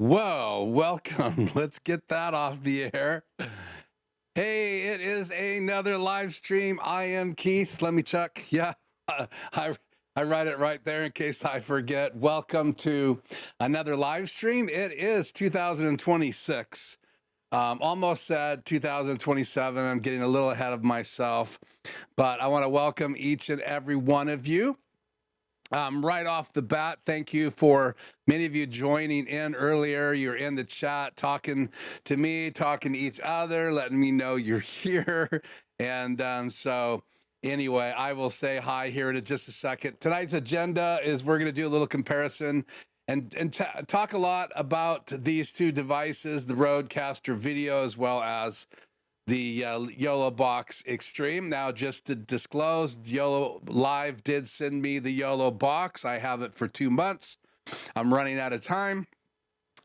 Whoa, welcome. Let's get that off the air. Hey, it is another live stream. I am Keith. Let me check. Yeah, I write it right there in case I forget. Welcome to another live stream. It is 2026. Almost said 2027. I'm getting a little ahead of myself, but I want to welcome each and every one of you. Right off the bat, thank you for many of you joining in earlier. You're in the chat talking to me, talking to each other, letting me know you're here. And so anyway, I will say hi here in just a second. Tonight's agenda is we're going to do a little comparison and talk a lot about these two devices, the RodeCaster Video as well as the YoloBox Extreme. Now, just to disclose, YoloLiv did send me the YoloBox. I have it for 2 months. I'm running out of time.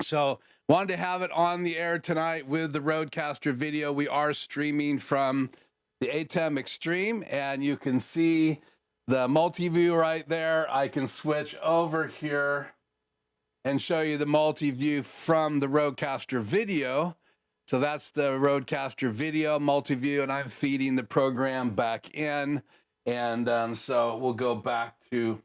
So wanted to have it on the air tonight with the RodeCaster Video. We are streaming from the ATEM Extreme, and you can see the multi-view right there. I can switch over here and show you the multi-view from the RodeCaster Video. So that's the RodeCaster Video multi-view, and I'm feeding the program back in. And so we'll go back to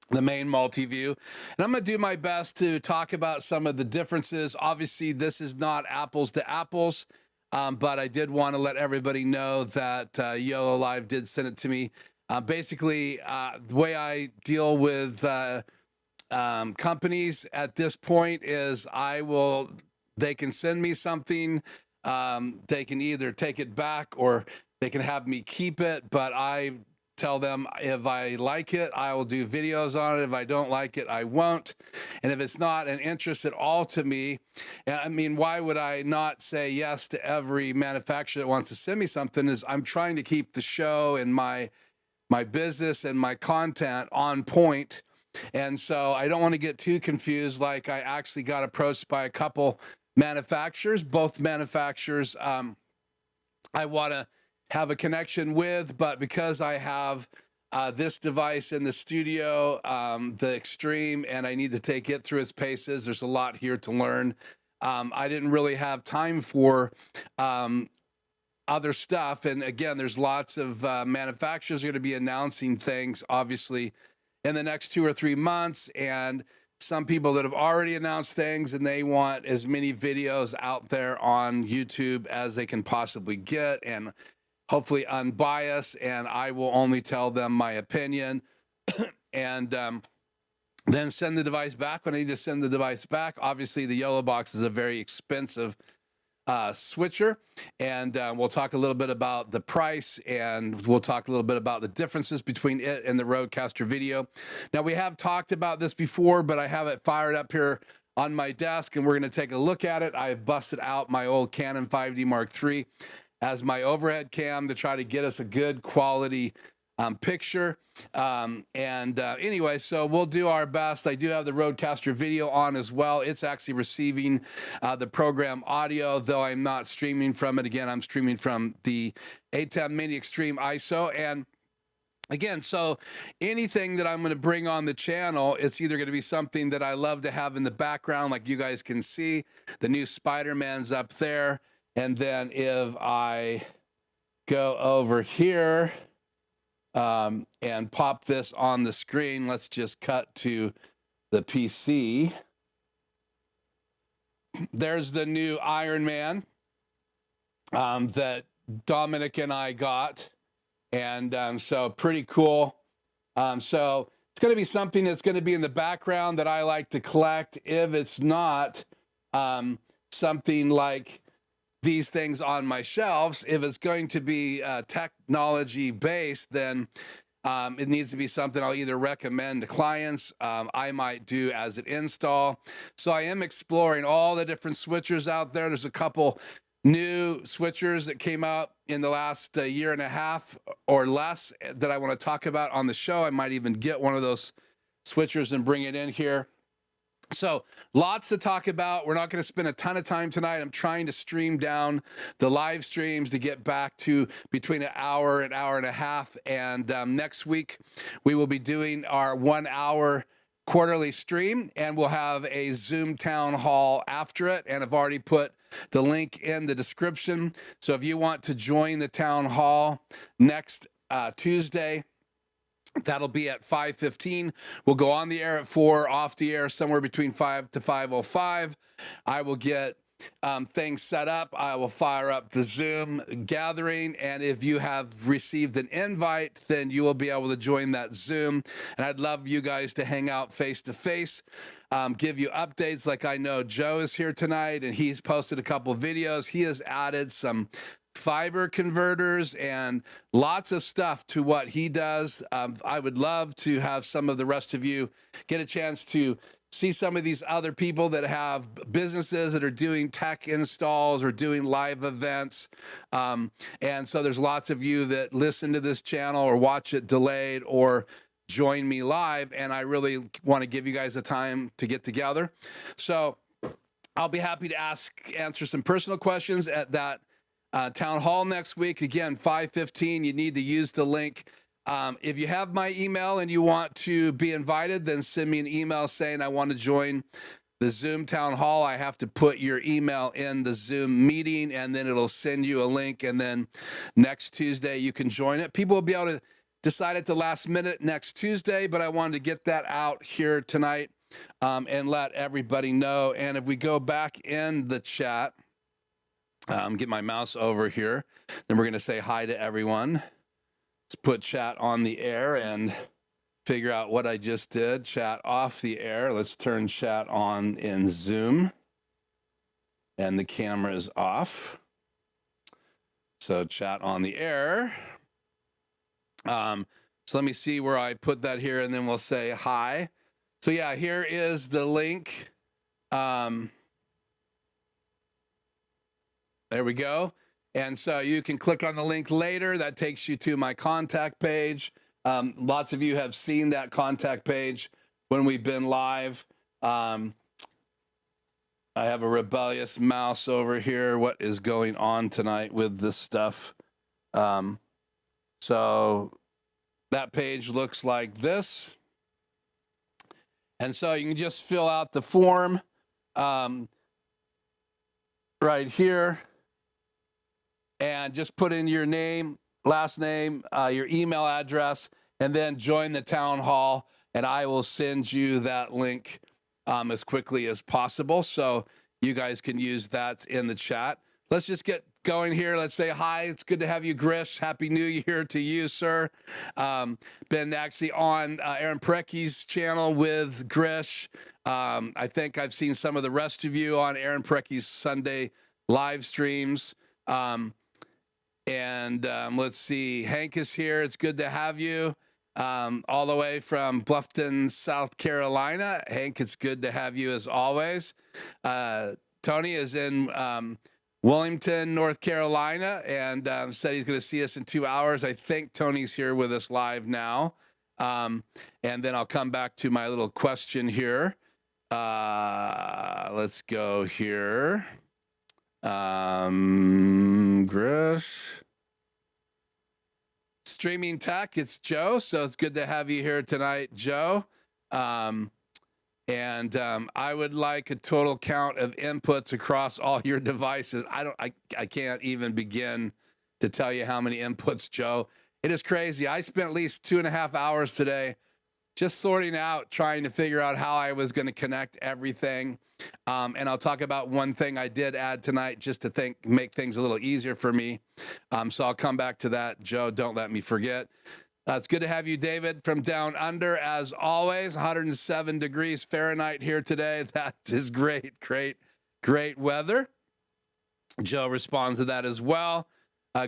the main multi-view. And I'm going to do my best to talk about some of the differences. Obviously, this is not apples to apples, but I did want to let everybody know that YoloLiv did send it to me. Basically, the way I deal with companies at this point is they can send me something. They can either take it back or they can have me keep it. But I tell them if I like it, I will do videos on it. If I don't like it, I won't. And if it's not an interest at all to me, I mean, why would I not say yes to every manufacturer that wants to send me something? Is I'm trying to keep the show and my business and my content on point. And so I don't want to get too confused. Like I actually got approached by a couple manufacturers, both manufacturers I want to have a connection with, but because I have this device in the studio, the Extreme, and I need to take it through its paces, there's a lot here to learn. I didn't really have time for other stuff. And again, there's lots of manufacturers are going to be announcing things, obviously, in the next 2 or 3 months. And some people that have already announced things and they want as many videos out there on YouTube as they can possibly get and hopefully unbiased. And I will only tell them my opinion and then send the device back when I need to send the device back. Obviously, the YoloBox is a very expensive switcher, and we'll talk a little bit about the price, and we'll talk a little bit about the differences between it and the RodeCaster Video. Now, we have talked about this before, but I have it fired up here on my desk, and we're going to take a look at it. I busted out my old Canon 5D Mark III as my overhead cam to try to get us a good quality picture. Anyway, so we'll do our best. I do have the RodeCaster Video on as well. It's actually receiving the program audio, though I'm not streaming from it. Again, I'm streaming from the ATEM Mini Extreme ISO. And again, so anything that I'm going to bring on the channel, it's either going to be something that I love to have in the background, like you guys can see. The new Spider-Man's up there. And then if I go over here, and pop this on the screen. Let's just cut to the PC. There's the new Iron Man that Dominic and I got. And so pretty cool. So it's going to be something that's going to be in the background that I like to collect. If it's not something like these things on my shelves, if it's going to be technology based, then it needs to be something I'll either recommend to clients, I might do as an install. So I am exploring all the different switchers out there. There's a couple new switchers that came out in the last year and a half or less that I want to talk about on the show. I might even get one of those switchers and bring it in here. So lots to talk about. We're not going to spend a ton of time tonight. I'm trying to stream down the live streams to get back to between an hour and a half. And next week, we will be doing our 1 hour quarterly stream, and we'll have a Zoom town hall after it. And I've already put the link in the description. So if you want to join the town hall next Tuesday, that'll be at 5:15. We'll go on the air at 4, off the air somewhere between 5 to 5:05. I will get things set up. I will fire up the Zoom gathering, and if you have received an invite, then you will be able to join that Zoom. And I'd love you guys to hang out face to face, give you updates. Like, I know Joe is here tonight, and he's posted a couple of videos. He has added some fiber converters and lots of stuff to what he does. I would love to have some of the rest of you get a chance to see some of these other people that have businesses that are doing tech installs or doing live events. And so there's lots of you that listen to this channel or watch it delayed or join me live. And I really want to give you guys a time to get together. So I'll be happy to answer some personal questions at that town hall next week. Again, 5:15, you need to use the link. If you have my email and you want to be invited, then send me an email saying I want to join the Zoom town hall. I have to put your email in the Zoom meeting, and then it'll send you a link. And then next Tuesday, you can join it. People will be able to decide at the last minute next Tuesday, but I wanted to get that out here tonight and let everybody know. And if we go back in the chat, get my mouse over here, then we're going to say hi to everyone. Let's put chat on the air and figure out what I just did. Chat off the air. Let's turn chat on in Zoom. And the camera is off. So chat on the air. So let me see where I put that here, and then we'll say hi. So yeah, here is the link. There we go. And so you can click on the link later. That takes you to my contact page. Lots of you have seen that contact page when we've been live. I have a rebellious mouse over here. What is going on tonight with this stuff? So that page looks like this. And so you can just fill out the form right here. And just put in your name, last name, your email address, and then join the town hall. And I will send you that link as quickly as possible. So you guys can use that in the chat. Let's just get going here. Let's say hi. It's good to have you, Grish. Happy New Year to you, sir. Been actually on Aaron Parecki's channel with Grish. I think I've seen some of the rest of you on Aaron Parecki's Sunday live streams. Let's see, Hank is here. It's good to have you all the way from Bluffton, South Carolina. Hank, it's good to have you as always. Tony is in Wilmington, North Carolina, and said he's going to see us in 2 hours. I think Tony's here with us live now. And then I'll come back to my little question here. Let's go here. Grish. Streaming Tech, it's Joe. So it's good to have you here tonight, Joe. I would like a total count of inputs across all your devices. I can't even begin to tell you how many inputs, Joe. It is crazy. I spent at least 2.5 hours today just sorting out, trying to figure out how I was going to connect everything. And I'll talk about one thing I did add tonight just to make things a little easier for me. So I'll come back to that. Joe, don't let me forget. It's good to have you, David, from down under, as always. 107 degrees Fahrenheit here today. That is great weather. Joe responds to that as well.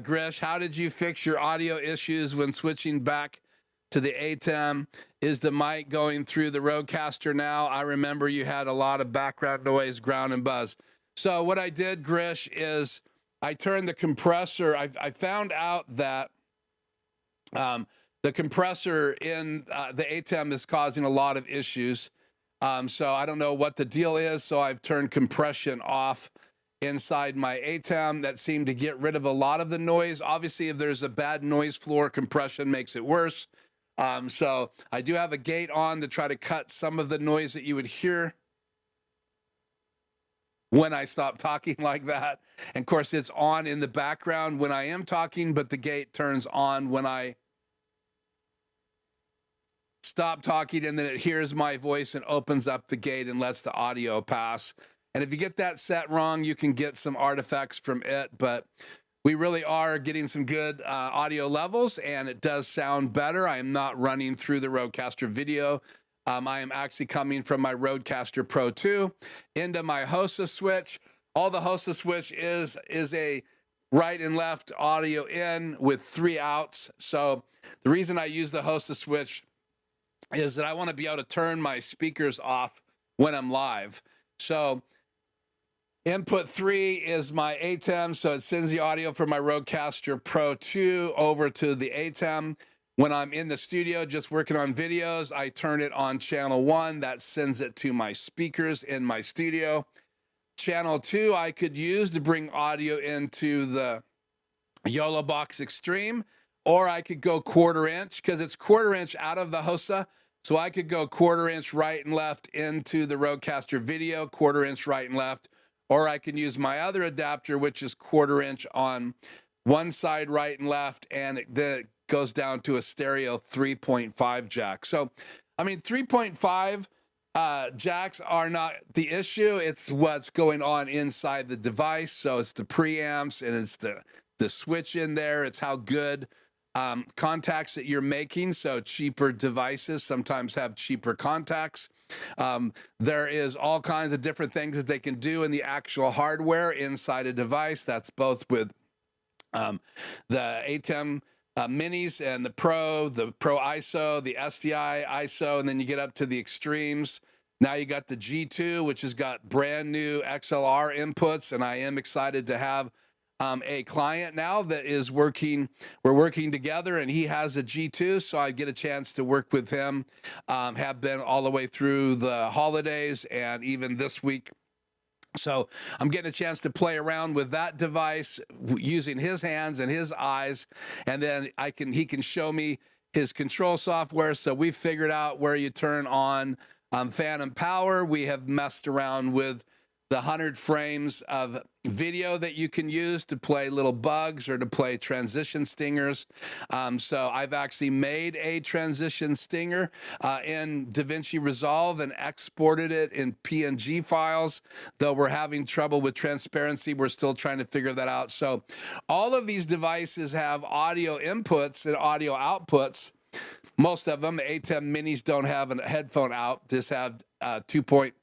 Grish, how did you fix your audio issues when switching back to the ATEM? Is the mic going through the RodeCaster now? I remember you had a lot of background noise, ground and buzz. So what I did, Grish, is I turned the compressor. I found out that the compressor in the ATEM is causing a lot of issues. So I don't know what the deal is. So I've turned compression off inside my ATEM. That seemed to get rid of a lot of the noise. Obviously, if there's a bad noise floor, compression makes it worse. So I do have a gate on to try to cut some of the noise that you would hear when I stop talking like that. And of course, it's on in the background when I am talking, but the gate turns on when I stop talking, and then it hears my voice and opens up the gate and lets the audio pass. And if you get that set wrong, you can get some artifacts from it, but we really are getting some good audio levels, and it does sound better. I am not running through the RodeCaster video. I am actually coming from my RodeCaster Pro 2 into my HOSA switch. All the HOSA switch is a right and left audio in with 3 outs. So the reason I use the HOSA switch is that I want to be able to turn my speakers off when I'm live. So input 3 is my ATEM, so it sends the audio from my RodeCaster Pro 2 over to the ATEM. When I'm in the studio just working on videos, I turn it on channel 1. That sends it to my speakers in my studio. Channel 2 I could use to bring audio into the YoloBox Extreme, or I could go 1/4 inch because it's 1/4 inch out of the HOSA. So I could go 1/4 inch right and left into the RodeCaster video, 1/4 inch right and left, or I can use my other adapter, which is 1/4 inch on one side right and left, and then it goes down to a stereo 3.5 jack. So, I mean, 3.5 jacks are not the issue. It's what's going on inside the device. So it's the preamps and it's the switch in there. It's how good contacts that you're making. So cheaper devices sometimes have cheaper contacts. There is all kinds of different things that they can do in the actual hardware inside a device. That's both with the ATEM Minis and the Pro ISO, the SDI ISO, and then you get up to the Extremes. Now you got the G2, which has got brand new XLR inputs, and I am excited to have a client now that is working. We're working together, and he has a G2, so I get a chance to work with him. Have been all the way through the holidays and even this week. So I'm getting a chance to play around with that device using his hands and his eyes, and then he can show me his control software. So we figured out where you turn on phantom power. We have messed around with the 100 frames of video that you can use to play little bugs or to play transition stingers. So I've actually made a transition stinger in DaVinci Resolve and exported it in PNG files. Though we're having trouble with transparency, we're still trying to figure that out. So all of these devices have audio inputs and audio outputs. Most of them, the ATEM Minis don't have a headphone out. Just have 2.2,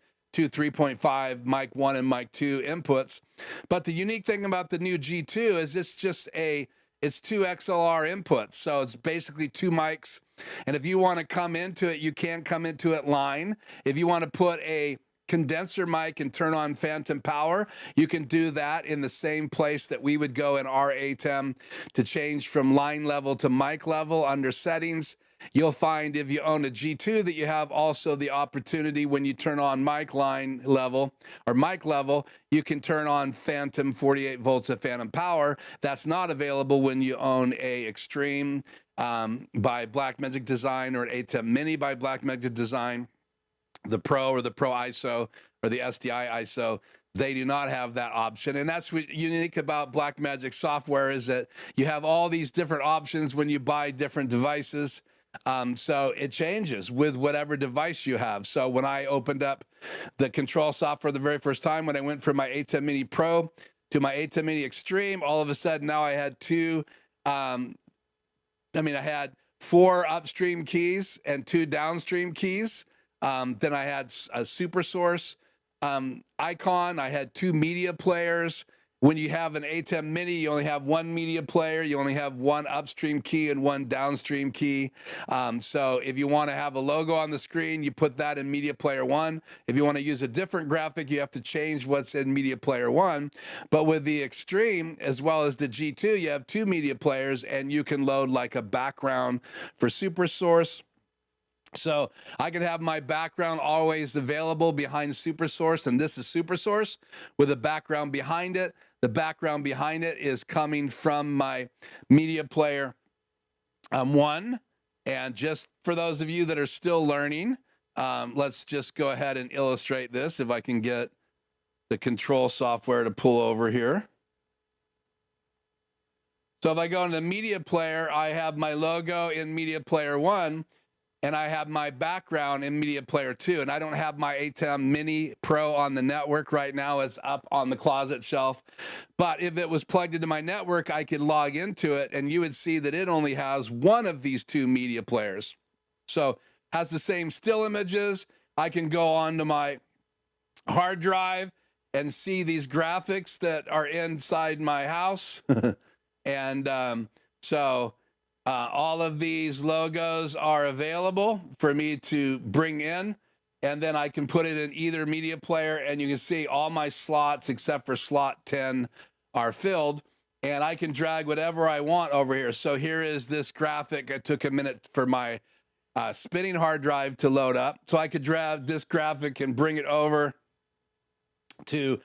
3.5, mic 1 and mic 2 inputs. But the unique thing about the new G2 is it's 2 XLR inputs. So it's basically 2 mics. And if you want to come into it, you can come into it line. If you want to put a condenser mic and turn on phantom power, you can do that in the same place that we would go in our ATEM to change from line level to mic level under settings. You'll find if you own a G2 that you have also the opportunity when you turn on mic line level or mic level, you can turn on phantom 48 volts of phantom power. That's not available when you own a Extreme by Blackmagic Design or an ATEM Mini by Blackmagic Design, the Pro or the Pro ISO or the SDI ISO. They do not have that option. And that's what unique about Blackmagic software is that you have all these different options when you buy different devices. So it changes with whatever device you have. So when I opened up the control software the very first time, when I went from my ATEM Mini Pro to my ATEM Mini Extreme, all of a sudden now I had I had 4 upstream keys and 2 downstream keys. Then I had a super source icon. I had 2 media players. When you have an ATEM Mini, you only have 1 media player. You only have 1 upstream key and 1 downstream key. So if you want to have a logo on the screen, you put that in media player 1. If you want to use a different graphic, you have to change what's in media player 1. But with the Extreme, as well as the G2, you have 2 media players, and you can load like a background for super source. So I can have my background always available behind super source, and this is super source with a background behind it. The background behind it is coming from my media player 1, And just for those of you that are still learning, let's just go ahead and illustrate this. If I can get the control software to pull over here. So if I go into media player, I have my logo in media player 1, and I have my background in media player 2. And I don't have my ATEM Mini Pro on the network right now. It's up on the closet shelf. But if it was plugged into my network, I could log into it, and you would see that it only has one of these two media players. So has the same still images. I can go onto my hard drive and see these graphics that are inside my house. And so all of these logos are available for me to bring in, and then I can put it in either media player, and you can see all my slots except for slot 10 are filled, and I can drag whatever I want over here. So here is this graphic. It took a minute for my spinning hard drive to load up. So I could drag this graphic and bring it over to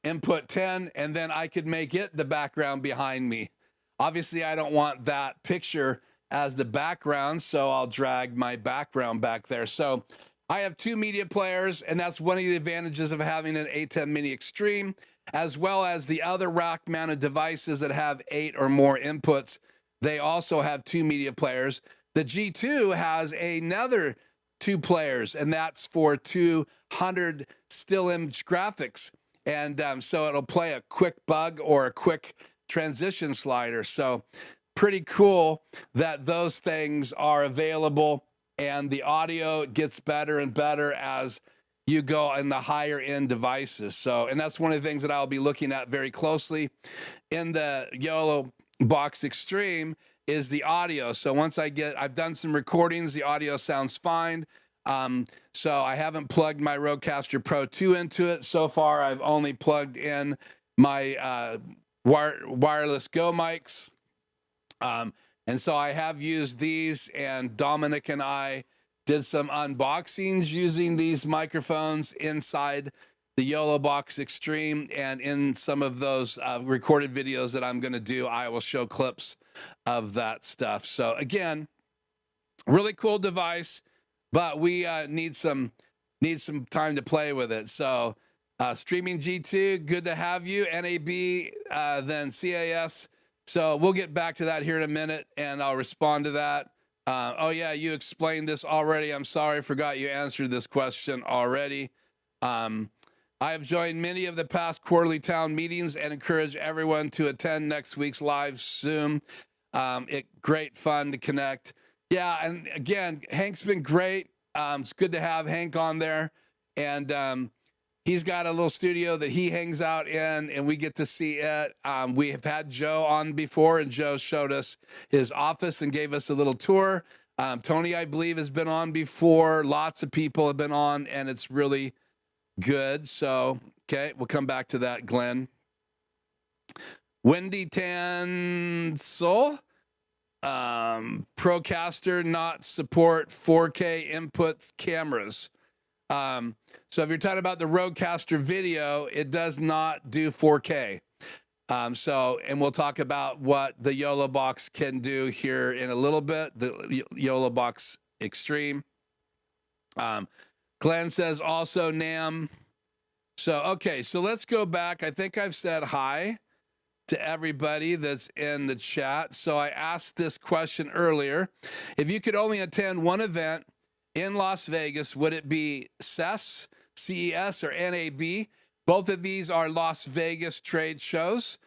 input 10, and then I could make it the background behind me. Obviously, I don't want that picture as the background, so I'll drag my background back there. So I have two media players, and that's one of the advantages of having an ATEM Mini Extreme, as well as the other rack-mounted devices that have 8 or more inputs. They also have two media players. The G2 has another 2 players, and that's for 200 still image graphics. And so it'll play a quick bug or a quick transition slider. So pretty cool that those things are available, and the audio gets better and better as you go in the higher end devices. So, and that's one of the things that I'll be looking at very closely in the YoloBox Extreme is the audio. So once I've done some recordings, the audio sounds fine. So I haven't plugged my RodeCaster Pro 2 into it. So far, I've only plugged in my wireless Go mics. And so I have used these, and Dominic and I did some unboxings using these microphones inside the YoloBox Extreme, and in some of those recorded videos that I'm going to do, I will show clips of that stuff. So again, really cool device, but we need some time to play with it. So Streaming G2, good to have you. NAB, then CES. So we'll get back to that here in a minute, and I'll respond to that. Oh yeah, you explained this already. I'm sorry, I forgot you answered this question already. I have joined many of the past quarterly town meetings and encourage everyone to attend next week's live Zoom. Great fun to connect. Yeah, and again, Hank's been great. It's good to have Hank on there. And he's got a little studio that he hangs out in, and we get to see it. We have had Joe on before, and Joe showed us his office and gave us a little tour. Tony, I believe, has been on before. Lots of people have been on, and it's really good. So, okay, we'll come back to that, Glenn. Wendy Tansel, ProCaster not support 4K input cameras. So if you're talking about the RodeCaster video, it does not do 4K. And we'll talk about what the YoloBox can do here in a little bit, the YoloBox Extreme. Glenn says also NAM. So, okay, so let's go back. I think I've said hi to everybody that's in the chat. So I asked this question earlier. If you could only attend one event in Las Vegas, would it be CES or NAB? Both of these are Las Vegas trade shows.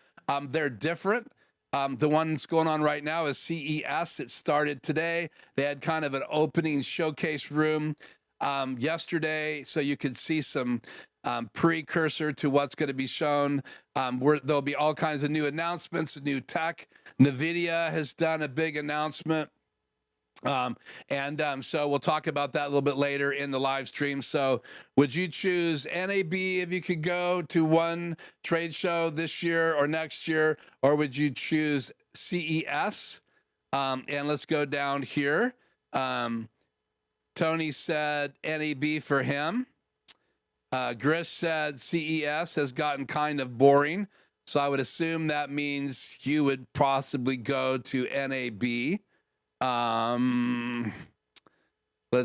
They're different. The one that's going on right now is CES. It started today. They had kind of an opening showcase room yesterday, so you could see some precursor to what's going to be shown. There'll be all kinds of new announcements, new tech. NVIDIA has done a big announcement. So we'll talk about that a little bit later in the live stream. So would you choose NAB if you could go to one trade show this year or next year, or would you choose CES? And let's go down here. Tony said NAB for him. Grish said CES has gotten kind of boring. So I would assume that means you would possibly go to NAB. Let's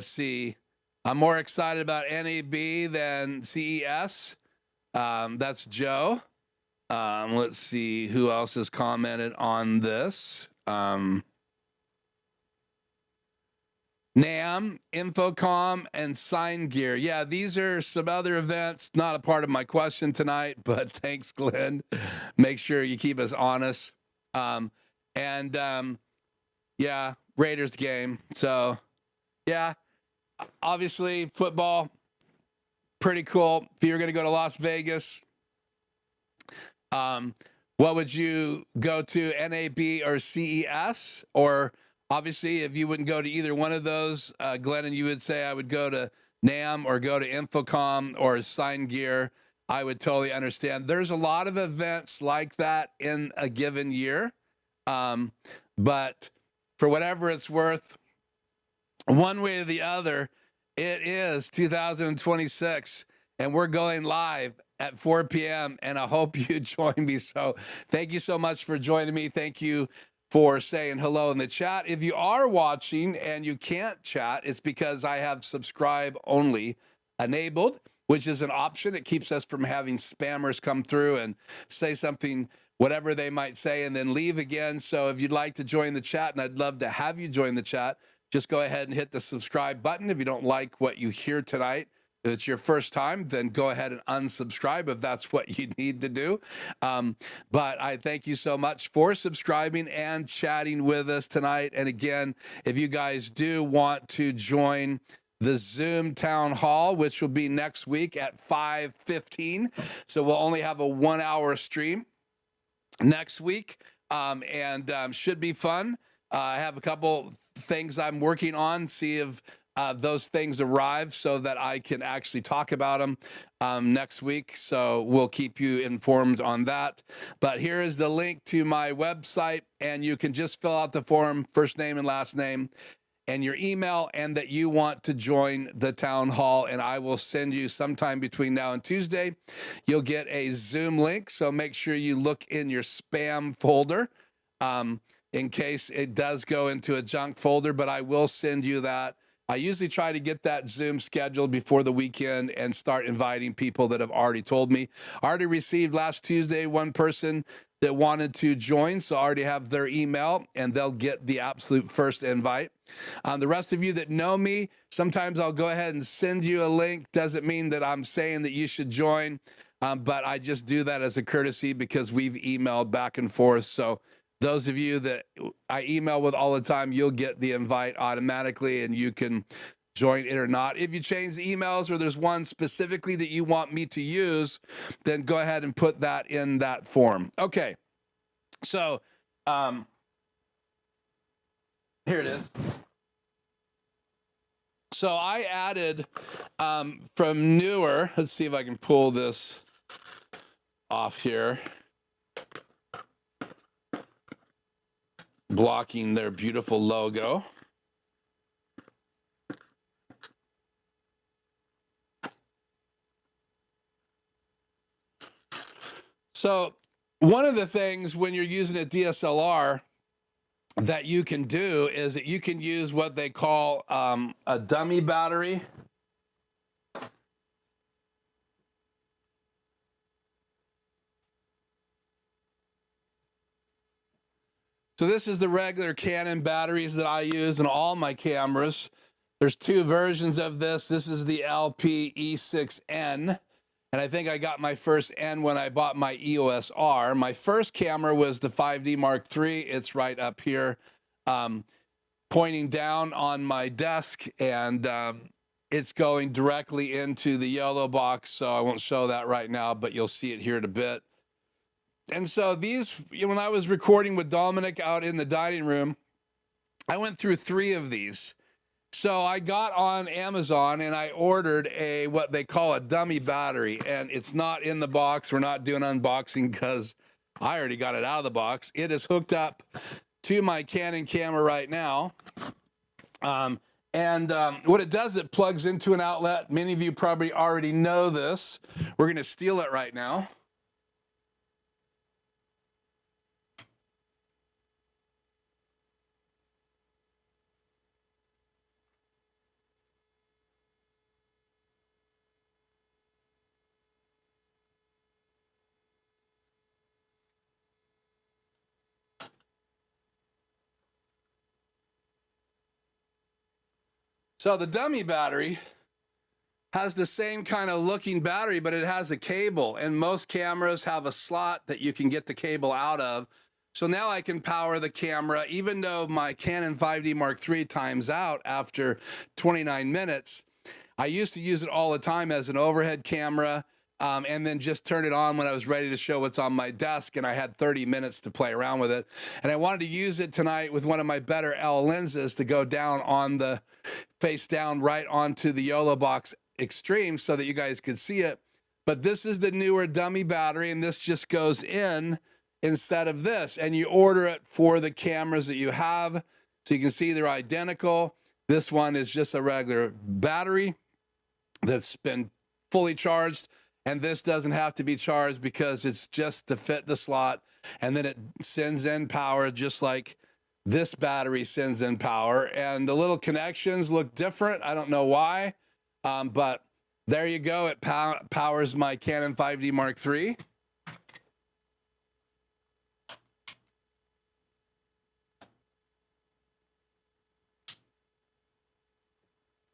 see. I'm more excited about NAB than CES. That's Joe. Let's see who else has commented on this. NAM, Infocom, and Sign Gear. Yeah, these are some other events, not a part of my question tonight, but thanks, Glenn. Make sure you keep us honest. Yeah, Raiders game. So, yeah, obviously football, pretty cool. If you're going to go to Las Vegas, what would you go to, NAB or CES? Or obviously, if you wouldn't go to either one of those, Glennon, you would say I would go to NAM or go to Infocom or Sign Gear. I would totally understand. There's a lot of events like that in a given year. But for whatever it's worth, one way or the other, it is 2026, and we're going live at 4 p.m., and I hope you join me. So thank you so much for joining me. Thank you for saying hello in the chat. If you are watching and you can't chat, it's because I have subscribe only enabled, which is an option. It keeps us from having spammers come through and say something, whatever they might say, and then leave again. So if you'd like to join the chat, and I'd love to have you join the chat, just go ahead and hit the subscribe button. If you don't like what you hear tonight, if it's your first time, then go ahead and unsubscribe if that's what you need to do. But I thank you so much for subscribing and chatting with us tonight. And again, if you guys do want to join the Zoom town hall, which will be next week at 5:15, so we'll only have a 1-hour stream next week, and should be fun. I have a couple things I'm working on, see if those things arrive so that I can actually talk about them next week. So we'll keep you informed on that. But here is the link to my website, and you can just fill out the form, first name and last name, and your email, and that you want to join the town hall, and I will send you sometime between now and Tuesday. You'll get a Zoom link, so make sure you look in your spam folder in case it does go into a junk folder, but I will send you that. I usually try to get that Zoom scheduled before the weekend and start inviting people that have already told me. I already received last Tuesday one person that wanted to join, so I already have their email, and they'll get the absolute first invite. The rest of you that know me, sometimes I'll go ahead and send you a link. Doesn't mean that I'm saying that you should join, but I just do that as a courtesy because we've emailed back and forth. So those of you that I email with all the time, you'll get the invite automatically, and you can join it or not. If you change the emails or there's one specifically that you want me to use, then go ahead and put that in that form. Okay, so here it is. So I added from newer, let's see if I can pull this off here, blocking their beautiful logo. So one of the things when you're using a DSLR that you can do is that you can use what they call a dummy battery. So this is the regular Canon batteries that I use in all my cameras. There's two versions of this. This is the LP E6N, and I think I got my first N when I bought my EOS R. My first camera was the 5D Mark III. It's right up here, pointing down on my desk, and it's going directly into the YoloBox, so I won't show that right now, but you'll see it here in a bit. And so these, when I was recording with Dominic out in the dining room, I went through 3 of these. So I got on Amazon and I ordered a, what they call a dummy battery, and it's not in the box. We're not doing unboxing because I already got it out of the box. It is hooked up to my Canon camera right now. What it does, it plugs into an outlet. Many of you probably already know this. We're going to steal it right now. So the dummy battery has the same kind of looking battery, but it has a cable, and most cameras have a slot that you can get the cable out of. So now I can power the camera, even though my Canon 5D Mark III times out after 29 minutes. I used to use it all the time as an overhead camera, and then just turn it on when I was ready to show what's on my desk, and I had 30 minutes to play around with it. And I wanted to use it tonight with one of my better L lenses to go down on the face down right onto the YoloBox Extreme so that you guys could see it. But this is the newer dummy battery, and this just goes in instead of this, and you order it for the cameras that you have, so you can see they're identical. This one is just a regular battery that's been fully charged, and this doesn't have to be charged because it's just to fit the slot, and then it sends in power just like this battery sends in power. And the little connections look different. I don't know why, but there you go. It powers my Canon 5D Mark III.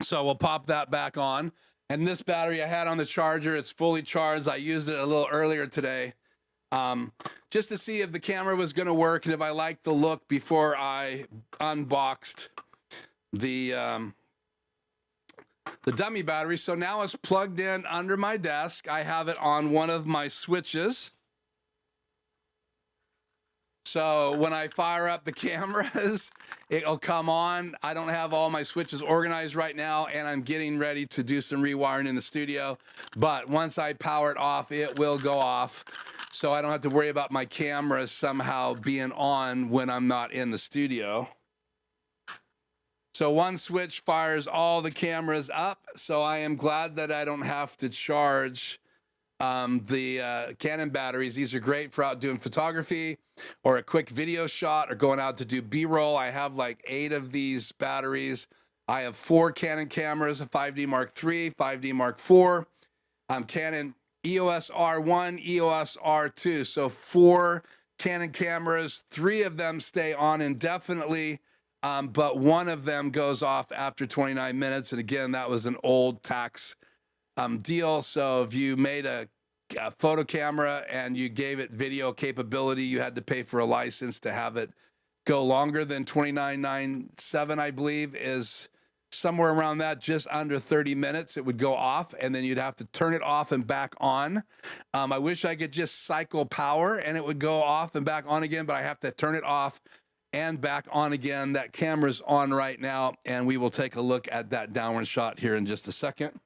So we'll pop that back on. And this battery I had on the charger, it's fully charged. I used it a little earlier today just to see if the camera was going to work and if I liked the look before I unboxed the dummy battery. So now it's plugged in under my desk. I have it on one of my switches. So when I fire up the cameras, it'll come on. I don't have all my switches organized right now, and I'm getting ready to do some rewiring in the studio. But once I power it off, it will go off. So I don't have to worry about my cameras somehow being on when I'm not in the studio. So one switch fires all the cameras up. So I am glad that I don't have to charge the Canon batteries. These are great for out doing photography or a quick video shot or going out to do B-roll. I have like 8 of these batteries. I have 4 Canon cameras, a 5D Mark III, 5D Mark IV, Canon EOS R1, EOS R2. So 4 Canon cameras, 3 of them stay on indefinitely, but one of them goes off after 29 minutes. And again, that was an old tax deal. So if you made a photo camera and you gave it video capability, you had to pay for a license to have it go longer than 29.97, I believe, is somewhere around that, just under 30 minutes. It would go off, and then you'd have to turn it off and back on. I wish I could just cycle power and it would go off and back on again, but I have to turn it off and back on again. That camera's on right now, and we will take a look at that downward shot here in just a second.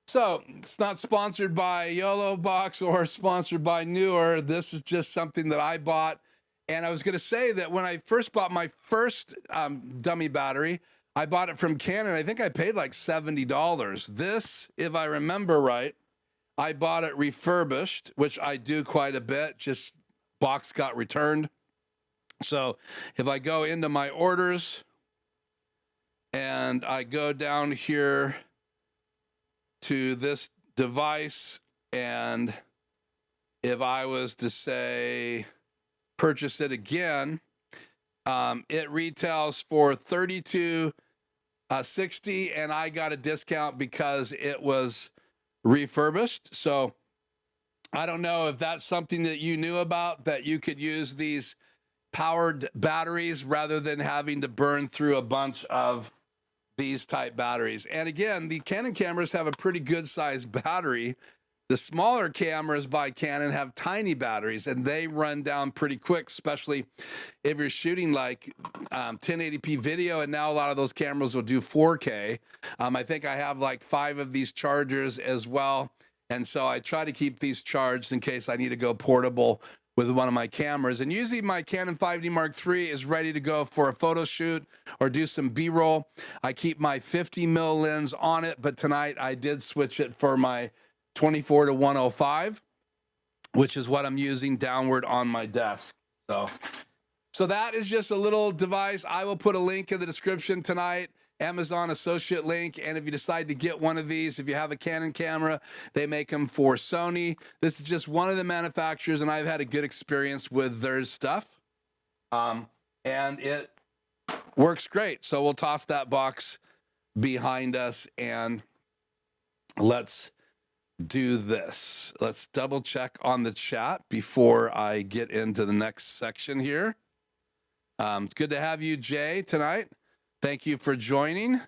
So it's not sponsored by YoloBox or sponsored by Newer. This is just something that I bought. And I was going to say that when I first bought my first dummy battery, I bought it from Canon. I think I paid like $70. This, if I remember right, I bought it refurbished, which I do quite a bit. Just box got returned. So if I go into my orders and I go down here to this device, and if I was to say purchase it again, it retails for $32.60, and I got a discount because it was refurbished. So I don't know if that's something that you knew about, that you could use these powered batteries rather than having to burn through a bunch of these type batteries. And again, the Canon cameras have a pretty good sized battery. The smaller cameras by Canon have tiny batteries, and they run down pretty quick, especially if you're shooting like 1080p video. And now a lot of those cameras will do 4K. I think I have like 5 of these chargers as well. And so I try to keep these charged in case I need to go portable with one of my cameras. And usually my Canon 5D Mark III is ready to go for a photo shoot or do some B-roll. I keep my 50mm lens on it, but tonight I did switch it for my 24 to 105, which is what I'm using downward on my desk. So that is just a little device. I will put a link in the description tonight, Amazon associate link. And if you decide to get one of these, if you have a Canon camera, they make them for Sony. This is just one of the manufacturers, and I've had a good experience with their stuff. And it works great. So we'll toss that box behind us and let's do this. Let's double check on the chat before I get into the next section here. It's good to have you, Jay, tonight. Thank you for joining.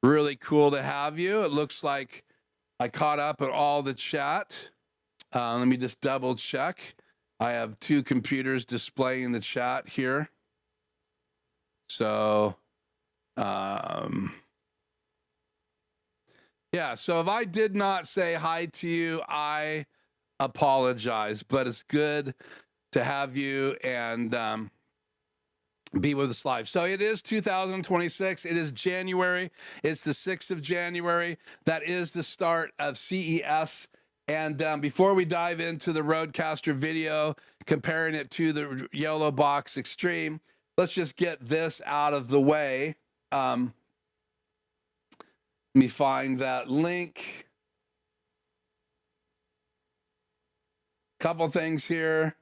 Really cool to have you. It looks like I caught up at all the chat. Let me just double check. I have two computers displaying the chat here. So, yeah, so if I did not say hi to you, I apologize, but it's good to have you and be with us live. So it is 2026. It is January. It's the 6th of January. That is the start of CES. And before we dive into the RodeCaster video, comparing it to the YoloBox Extreme, let's just get this out of the way. Let me find that link. Couple things here.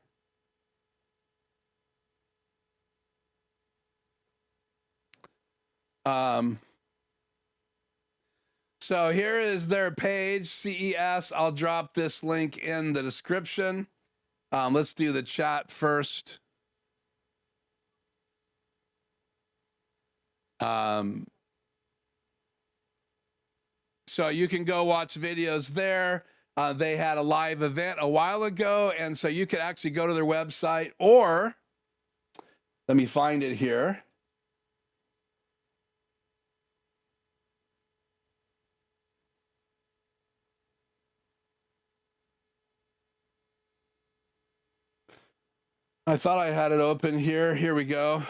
So here is their page, CES. I'll drop this link in the description. Let's do the chat first. So you can go watch videos there. They had a live event a while ago, and so you could actually go to their website, or let me find it here. I thought I had it open here. Here we go.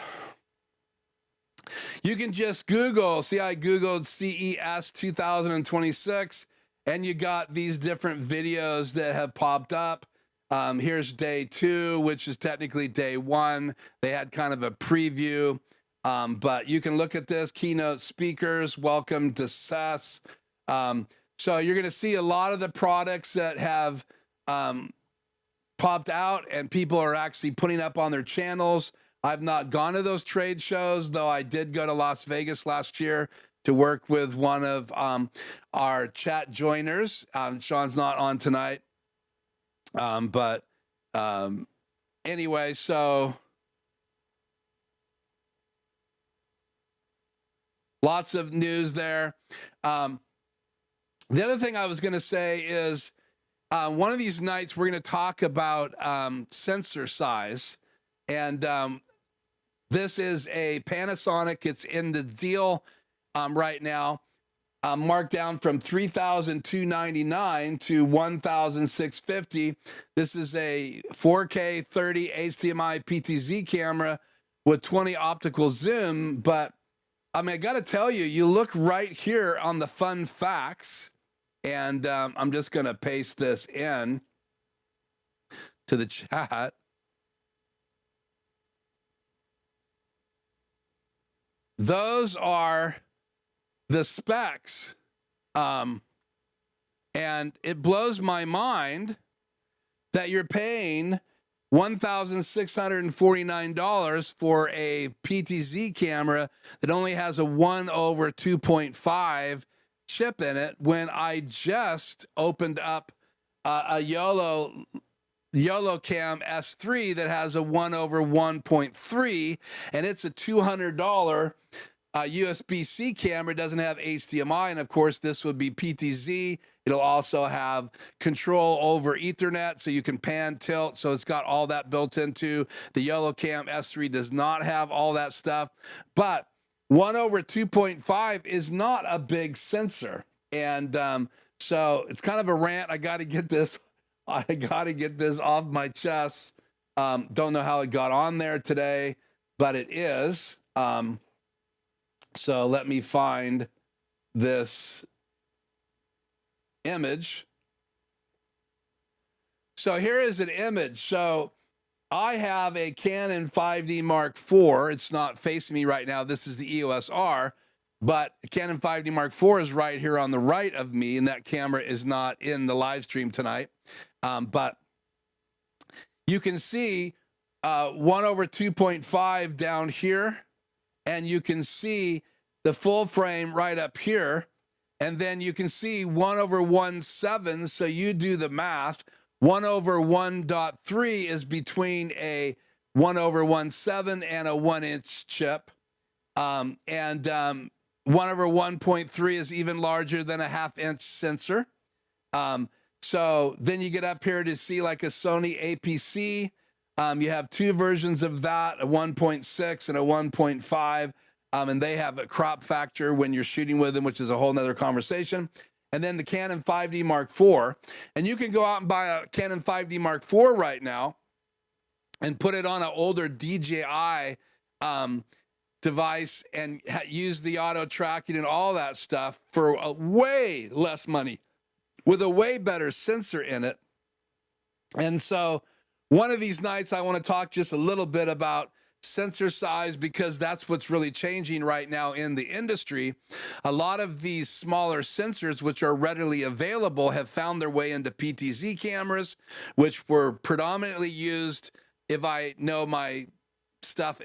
You can just Google. See, I Googled CES 2026, and you got these different videos that have popped up. Here's day 2, which is technically day 1. They had kind of a preview, but you can look at this. Keynote speakers, welcome to CES. So you're going to see a lot of the products that have popped out and people are actually putting up on their channels. I've not gone to those trade shows, though I did go to Las Vegas last year to work with one of our chat joiners. Sean's not on tonight. But anyway, so lots of news there. The other thing I was going to say is one of these nights we're going to talk about sensor size. And this is a Panasonic. It's in the deal right now, marked down from $3,299 to $1,650. This is a 4K 30 HDMI PTZ camera with 20 optical zoom. But I mean, I got to tell you, you look right here on the fun facts, and I'm just going to paste this in to the chat. Those are the specs. And it blows my mind that you're paying $1,649 for a PTZ camera that only has a 1/2.5 chip in it, when I just opened up a YoloCam S3 that has a 1/1.3, and it's a $200 USB-C camera. It doesn't have HDMI, and of course this would be PTZ. It'll also have control over Ethernet, so you can pan, tilt, so it's got all that built into. The YoloCam S3 does not have all that stuff, but 1/2.5 is not a big sensor. And so it's kind of a rant. I got to get this off my chest. Don't know how it got on there today, but it is. So let me find this image. So here is an image. So I have a Canon 5D Mark IV. It's not facing me right now. This is the EOS R, but Canon 5D Mark IV is right here on the right of me, and that camera is not in the live stream tonight. But you can see 1/2.5 down here, and you can see the full frame right up here. And then you can see 1/1.7. So you do the math. 1/1.3 is between a 1/1.7 and a 1-inch chip. 1/1.3 is even larger than a 1/2-inch sensor. So then you get up here to see like a Sony APC. You have two versions of that, a 1.6 and a 1.5. And they have a crop factor when you're shooting with them, which is a whole nother conversation. And then the Canon 5D Mark IV. And you can go out and buy a Canon 5D Mark IV right now and put it on an older DJI device and use the auto tracking and all that stuff for a way less money with a way better sensor in it. And so one of these nights, I want to talk just a little bit about sensor size, because that's what's really changing right now in the industry. A lot of these smaller sensors, which are readily available, have found their way into PTZ cameras, which were predominantly used, if I know my stuff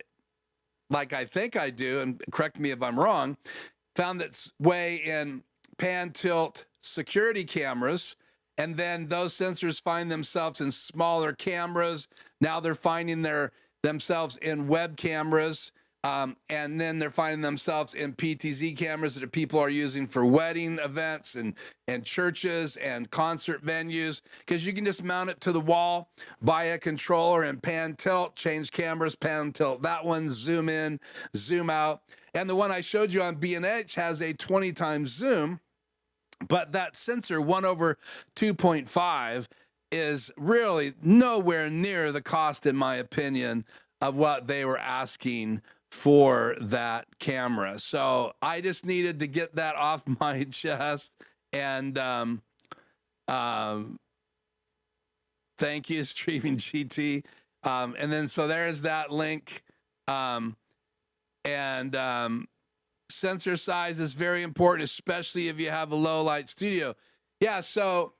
like I think I do, and correct me if I'm wrong, found its way in pan tilt security cameras. And then those sensors find themselves in smaller cameras. Now they're finding themselves in web cameras, and then they're finding themselves in PTZ cameras that people are using for wedding events and churches and concert venues, because you can just mount it to the wall, buy a controller and pan tilt, change cameras, pan tilt that one, zoom in, zoom out. And the one I showed you on B&H has a 20 times zoom, but that sensor 1/2.5 is really nowhere near the cost, in my opinion, of what they were asking for that camera. So I just needed to get that off my chest. And thank you, Streaming GT. And then so there's that link. Sensor size is very important, especially if you have a low light studio. Yeah, so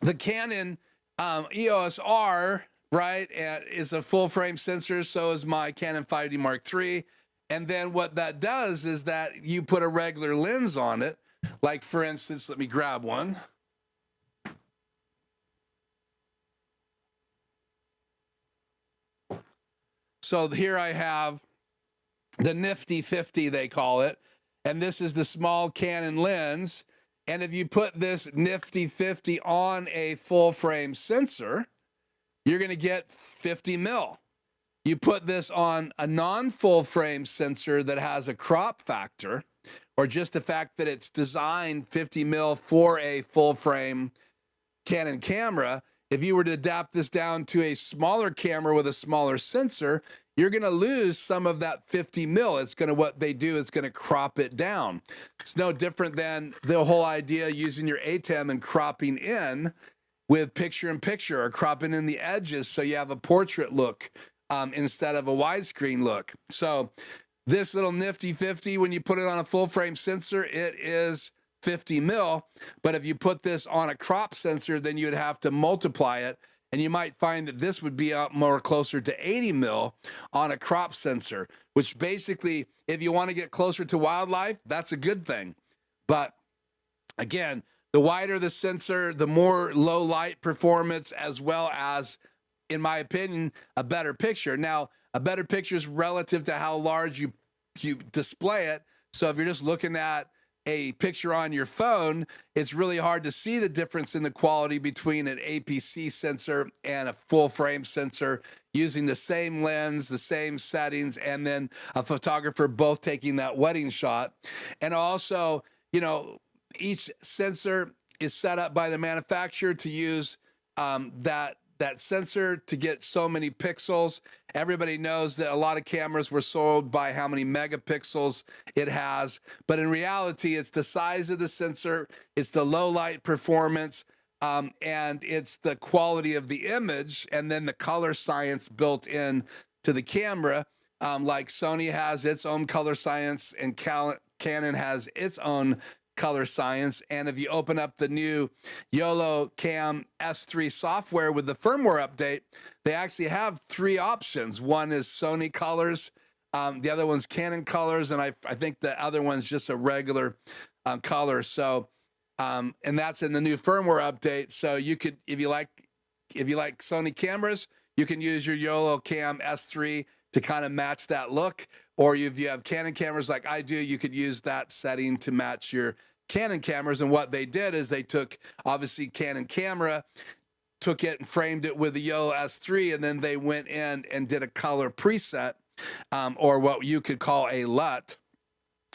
the Canon EOS R, right, is a full frame sensor. So is my Canon 5D Mark III. And then what that does is that you put a regular lens on it. Like, for instance, let me grab one. So here I have the Nifty 50, they call it. And this is the small Canon lens. And if you put this Nifty 50 on a full frame sensor, you're going to get 50 mil. You put this on a non-full frame sensor that has a crop factor, or just the fact that it's designed 50 mil for a full frame Canon camera. If you were to adapt this down to a smaller camera with a smaller sensor, you're going to lose some of that 50 mil. It's going to, what they do is going to crop it down. It's no different than the whole idea using your ATEM and cropping in with picture-in-picture, or cropping in the edges so you have a portrait look instead of a widescreen look. So this little Nifty 50, when you put it on a full-frame sensor, it is 50 mil. But if you put this on a crop sensor, then you'd have to multiply it. And you might find that this would be up more closer to 80 mil on a crop sensor, which basically, if you want to get closer to wildlife, that's a good thing. But again, the wider the sensor, the more low light performance, as well as, in my opinion, a better picture. Now, a better picture is relative to how large you display it. So if you're just looking at a picture on your phone, it's really hard to see the difference in the quality between an APC sensor and a full frame sensor using the same lens, the same settings, and then a photographer both taking that wedding shot. And also, you know, each sensor is set up by the manufacturer to use that sensor to get so many pixels. Everybody knows that a lot of cameras were sold by how many megapixels it has, but in reality, it's the size of the sensor, it's the low light performance, and it's the quality of the image, and then the color science built in to the camera. Like Sony has its own color science, and Canon has its own color science. And if you open up the new YoloCam S3 software with the firmware update, they actually have three options. One is Sony colors, The other one's Canon colors, and I think the other one's just a regular color. So, and that's in the new firmware update. So you could, if you like Sony cameras, you can use your YoloCam S3 to kind of match that look. Or if you have Canon cameras like I do, you could use that setting to match your Canon cameras. And what they did is they took, obviously, Canon camera, took it and framed it with the Yolo S3, and then they went in and did a color preset, or what you could call a LUT,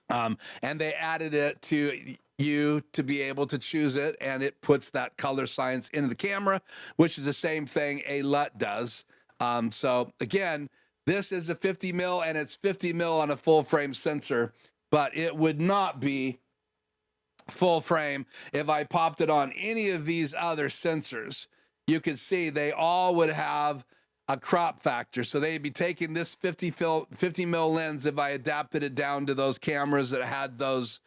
and they added it to you to be able to choose it, and it puts that color science into the camera, which is the same thing a LUT does. So again, this is a 50 mil, and it's 50 mil on a full frame sensor, but it would not be full frame if I popped it on any of these other sensors. You can see they all would have a crop factor. So they'd be taking this 50 mil lens if I adapted it down to those cameras that had those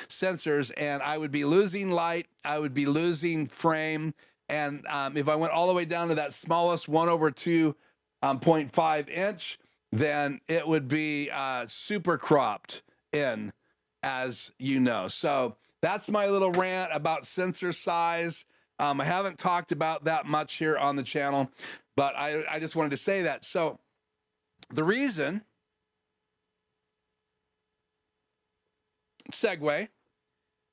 sensors, and I would be losing light, I would be losing frame. And if I went all the way down to that smallest 1/2.5 inch, then it would be super cropped in, as you know. So that's my little rant about sensor size. I haven't talked about that much here on the channel, but I just wanted to say that. So the reason, segue,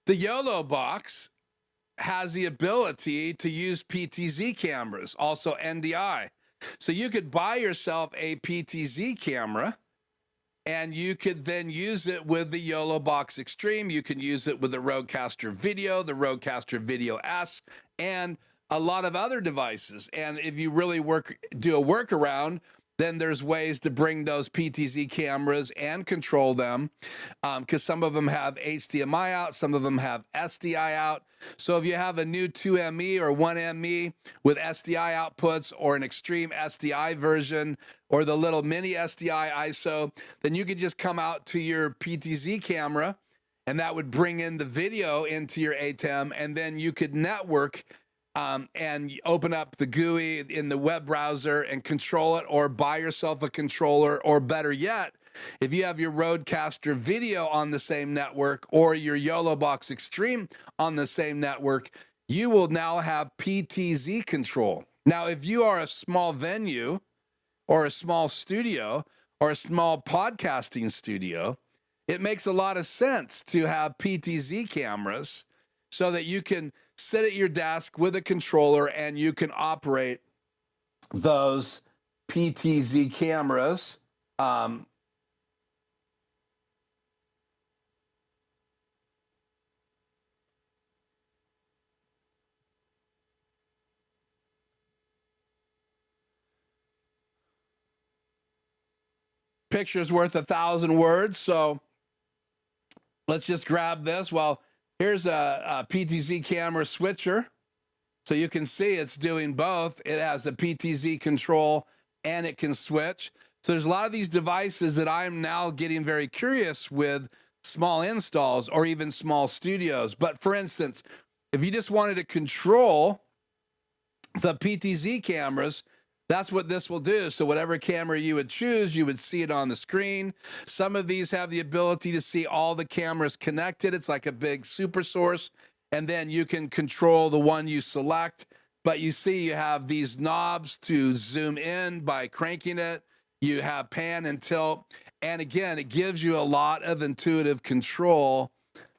the YoloBox has the ability to use PTZ cameras, also NDI. So you could buy yourself a PTZ camera, and you could then use it with the YoloBox Extreme. You can use it with the RodeCaster Video, the RodeCaster Video S, and a lot of other devices. And if you really do a workaround, then there's ways to bring those PTZ cameras and control them, because some of them have HDMI out, some of them have SDI out. So if you have a new 2ME or 1ME with SDI outputs, or an extreme SDI version, or the little mini SDI ISO, then you could just come out to your PTZ camera, and that would bring in the video into your ATEM, and then you could network and open up the GUI in the web browser and control it, or buy yourself a controller, or better yet, if you have your RodeCaster Video on the same network, or your YoloBox Extreme on the same network, you will now have PTZ control. Now, if you are a small venue, or a small studio, or a small podcasting studio, it makes a lot of sense to have PTZ cameras so that you can sit at your desk with a controller and you can operate those PTZ cameras. Picture's worth 1,000 words, so let's just grab this. Well, here's a PTZ camera switcher. So you can see it's doing both. It has the PTZ control and it can switch. So there's a lot of these devices that I'm now getting very curious with small installs or even small studios. But for instance, if you just wanted to control the PTZ cameras, that's what this will do. So whatever camera you would choose, you would see it on the screen. Some of these have the ability to see all the cameras connected. It's like a big super source. And then you can control the one you select. But you see you have these knobs to zoom in by cranking it. You have pan and tilt. And again, it gives you a lot of intuitive control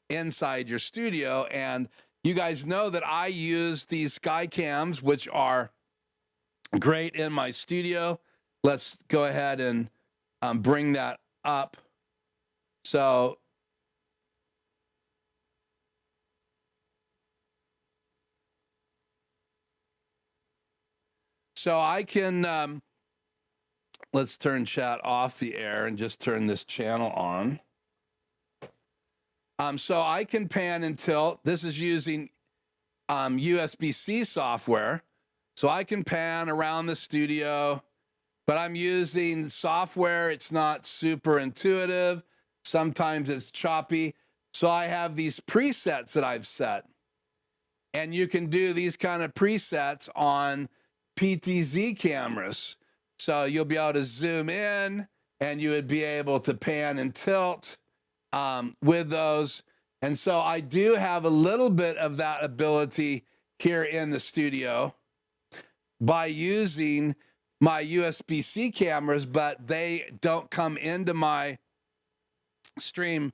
inside your studio. And you guys know that I use these Skycams, which are great in my studio. Let's go ahead and bring that up. So I can, let's turn chat off the air and just turn this channel on. So I can pan and tilt. This is using USB-C software. So I can pan around the studio, but I'm using software. It's not super intuitive. Sometimes it's choppy. So I have these presets that I've set. And you can do these kind of presets on PTZ cameras. So you'll be able to zoom in and you would be able to pan and tilt with those. And so I do have a little bit of that ability here in the studio by using my USB-C cameras, but they don't come into my stream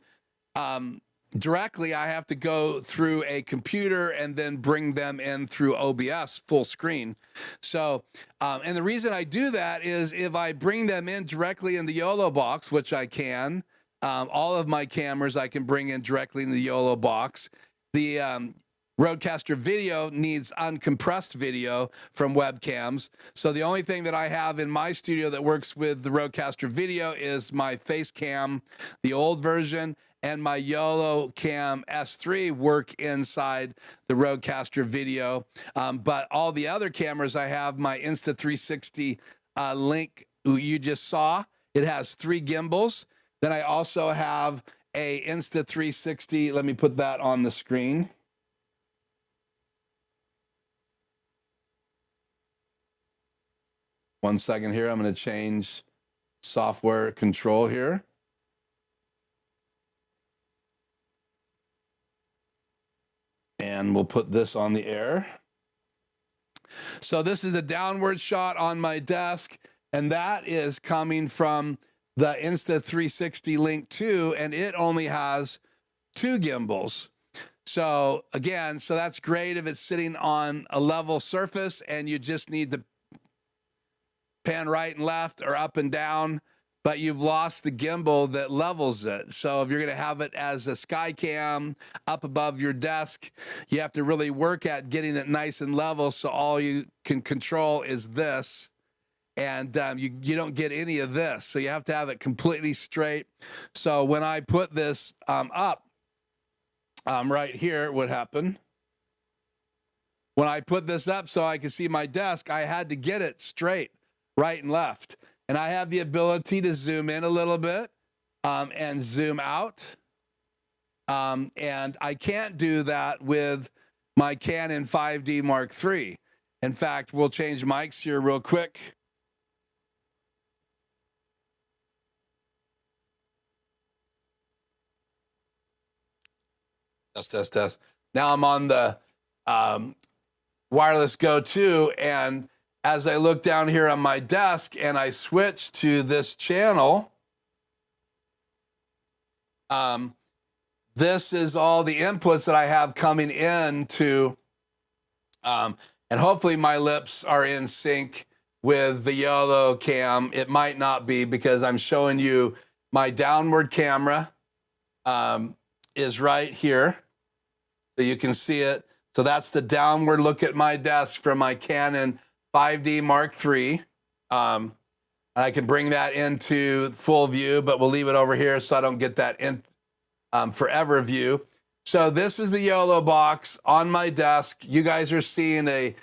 directly. I have to go through a computer and then bring them in through OBS full screen. So, and the reason I do that is if I bring them in directly in the YoloBox, which I can, all of my cameras I can bring in directly in the YoloBox. The RodeCaster video needs uncompressed video from webcams. So the only thing that I have in my studio that works with the RodeCaster video is my face cam, the old version, and my YoloCam S3 work inside the RodeCaster video. But all the other cameras I have, my Insta360 Link you just saw, it has 3 gimbals. Then I also have a Insta360. Let me put that on the screen. One second here. I'm going to change software control here. And we'll put this on the air. So this is a downward shot on my desk, and that is coming from the Insta360 Link 2, and it only has 2 gimbals. So again, so that's great if it's sitting on a level surface and you just need to pan right and left or up and down, but you've lost the gimbal that levels it. So if you're going to have it as a sky cam up above your desk, you have to really work at getting it nice and level, so all you can control is this. And you don't get any of this. So you have to have it completely straight. So when I put this up right here, what happened? When I put this up so I could see my desk, I had to get it straight, right and left. And I have the ability to zoom in a little bit and zoom out. And I can't do that with my Canon 5D Mark III. In fact, we'll change mics here real quick. Test. Now I'm on the wireless Go 2, and as I look down here on my desk and I switch to this channel, this is all the inputs that I have coming in to, and hopefully my lips are in sync with the YoloCam. It might not be because I'm showing you my downward camera is right here. So you can see it. So that's the downward look at my desk from my Canon 5D Mark III. I can bring that into full view, but we'll leave it over here so I don't get that in forever view. So this is the YoloBox on my desk. You guys are seeing a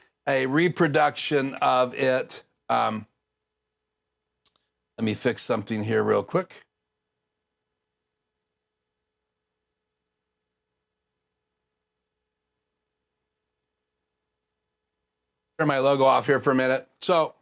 reproduction of it. Let me fix something here real quick. Turn my logo off here for a minute. So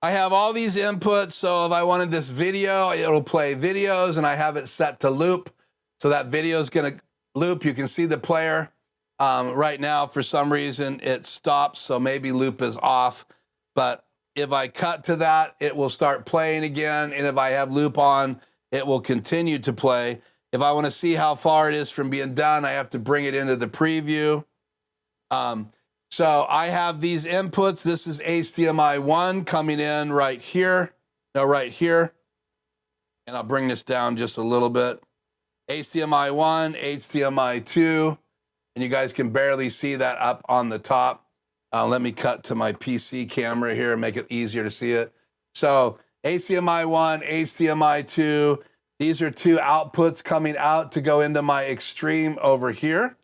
I have all these inputs. So if I wanted this video, it'll play videos, and I have it set to loop. So that video is going to loop. You can see the player. Right now, for some reason, it stops. So maybe loop is off. But if I cut to that, it will start playing again. And if I have loop on, it will continue to play. If I want to see how far it is from being done, I have to bring it into the preview. So I have these inputs. This is HDMI 1 coming in right here. No, right here. And I'll bring this down just a little bit. HDMI 1, HDMI 2. And you guys can barely see that up on the top. Let me cut to my PC camera here and make it easier to see it. So HDMI 1, HDMI 2. These are 2 outputs coming out to go into my Extreme over here.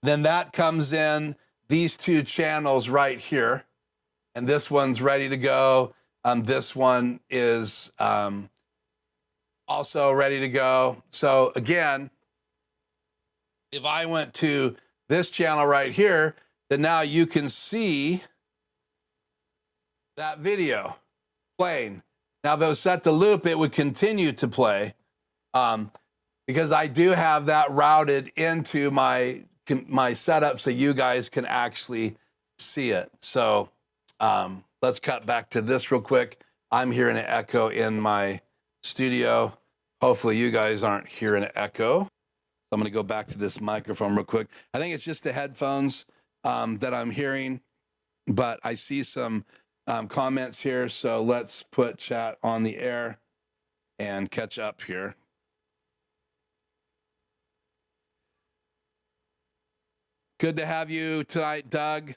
Then that comes in these 2 channels right here. And this one's ready to go. This one is also ready to go. So again, if I went to this channel right here, then now you can see that video playing. Now, though set to loop, it would continue to play because I do have that routed into my setup so you guys can actually see it. So let's cut back to this real quick. I'm hearing an echo in my studio. Hopefully you guys aren't hearing an echo. I'm going to go back to this microphone real quick. I think it's just the headphones that I'm hearing, but I see some comments here. So let's put chat on the air and catch up here. Good to have you tonight, Doug.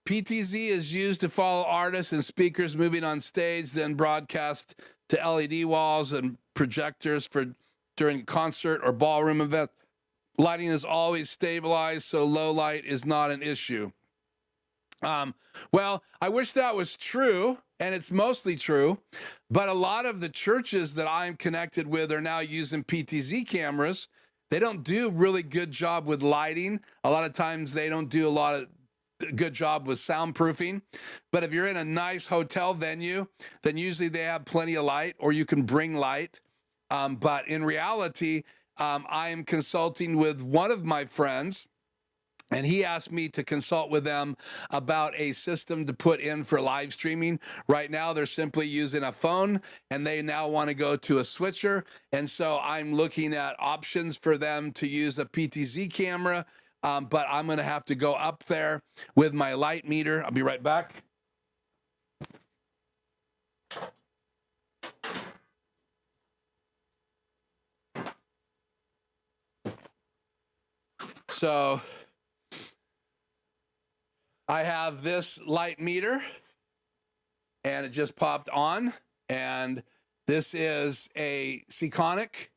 PTZ is used to follow artists and speakers moving on stage, then broadcast to LED walls and projectors for during concert or ballroom event. Lighting is always stabilized, so low light is not an issue. Well, I wish that was true, and it's mostly true, but a lot of the churches that I'm connected with are now using PTZ cameras. They don't do a really good job with lighting. A lot of times they don't do a lot of good job with soundproofing. But if you're in a nice hotel venue, then usually they have plenty of light, or you can bring light. But in reality, I am consulting with one of my friends, and he asked me to consult with them about a system to put in for live streaming. Right now, they're simply using a phone, and they now want to go to a switcher. And so I'm looking at options for them to use a PTZ camera, but I'm going to have to go up there with my light meter. I'll be right back. So I have this light meter, and it just popped on, and this is a Seaconic,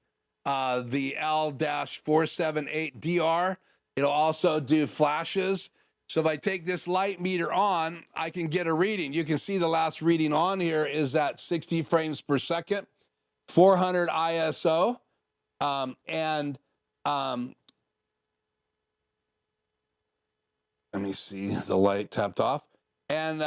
the L-478DR. It'll also do flashes. So if I take this light meter on, I can get a reading. You can see the last reading on here is at 60 frames per second, 400 ISO, let me see, the light tapped off, and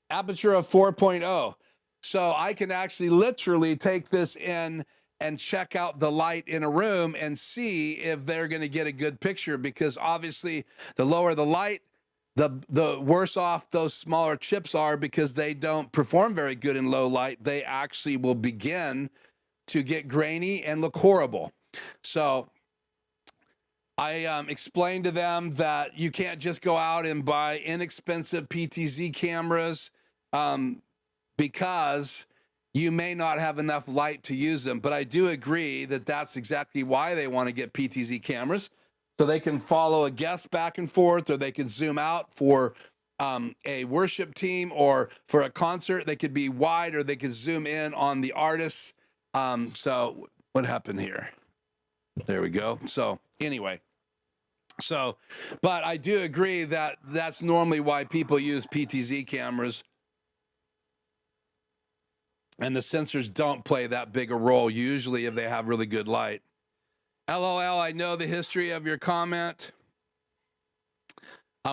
aperture of 4.0. So I can actually literally take this in and check out the light in a room and see if they're going to get a good picture, because obviously the lower the light, the worse off those smaller chips are, because they don't perform very good in low light. They actually will begin to get grainy and look horrible. So I explained to them that you can't just go out and buy inexpensive PTZ cameras because you may not have enough light to use them. But I do agree that that's exactly why they want to get PTZ cameras, so they can follow a guest back and forth, or they can zoom out for a worship team, or for a concert. They could be wide, or they could zoom in on the artists. So what happened here? There we go. So anyway, but I do agree that that's normally why people use PTZ cameras, and the sensors don't play that big a role usually if they have really good light. LOL, I know the history of your comment.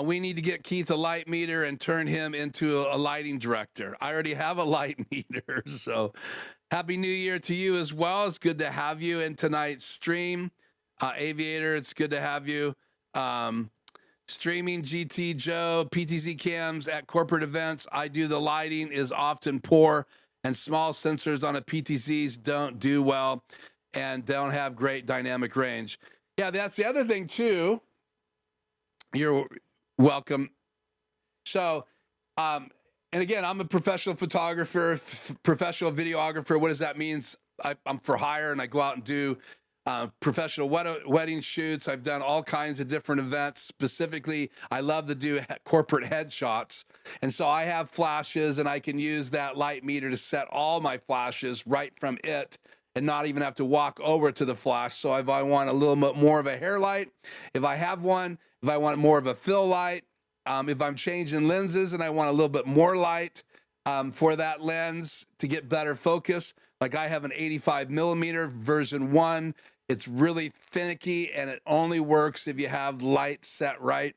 We need to get Keith a light meter and turn him into a lighting director. I already have a light meter, so Happy New Year to you as well. It's good to have you in tonight's stream. Aviator, it's good to have you. Streaming GT Joe, PTZ cams at corporate events. I do the lighting is often poor, and small sensors on a PTZs don't do well and don't have great dynamic range. Yeah, that's the other thing too. You're welcome. So, and again, I'm a professional photographer, professional videographer. What does that mean? I'm for hire, and I go out and do professional wedding shoots. I've done all kinds of different events. Specifically, I love to do corporate headshots. And so I have flashes, and I can use that light meter to set all my flashes right from it and not even have to walk over to the flash. So if I want a little bit more of a hair light, if I have one, if I want more of a fill light, if I'm changing lenses and I want a little bit more light for that lens to get better focus, like I have an 85 millimeter version 1. It's really finicky, and it only works if you have light set right.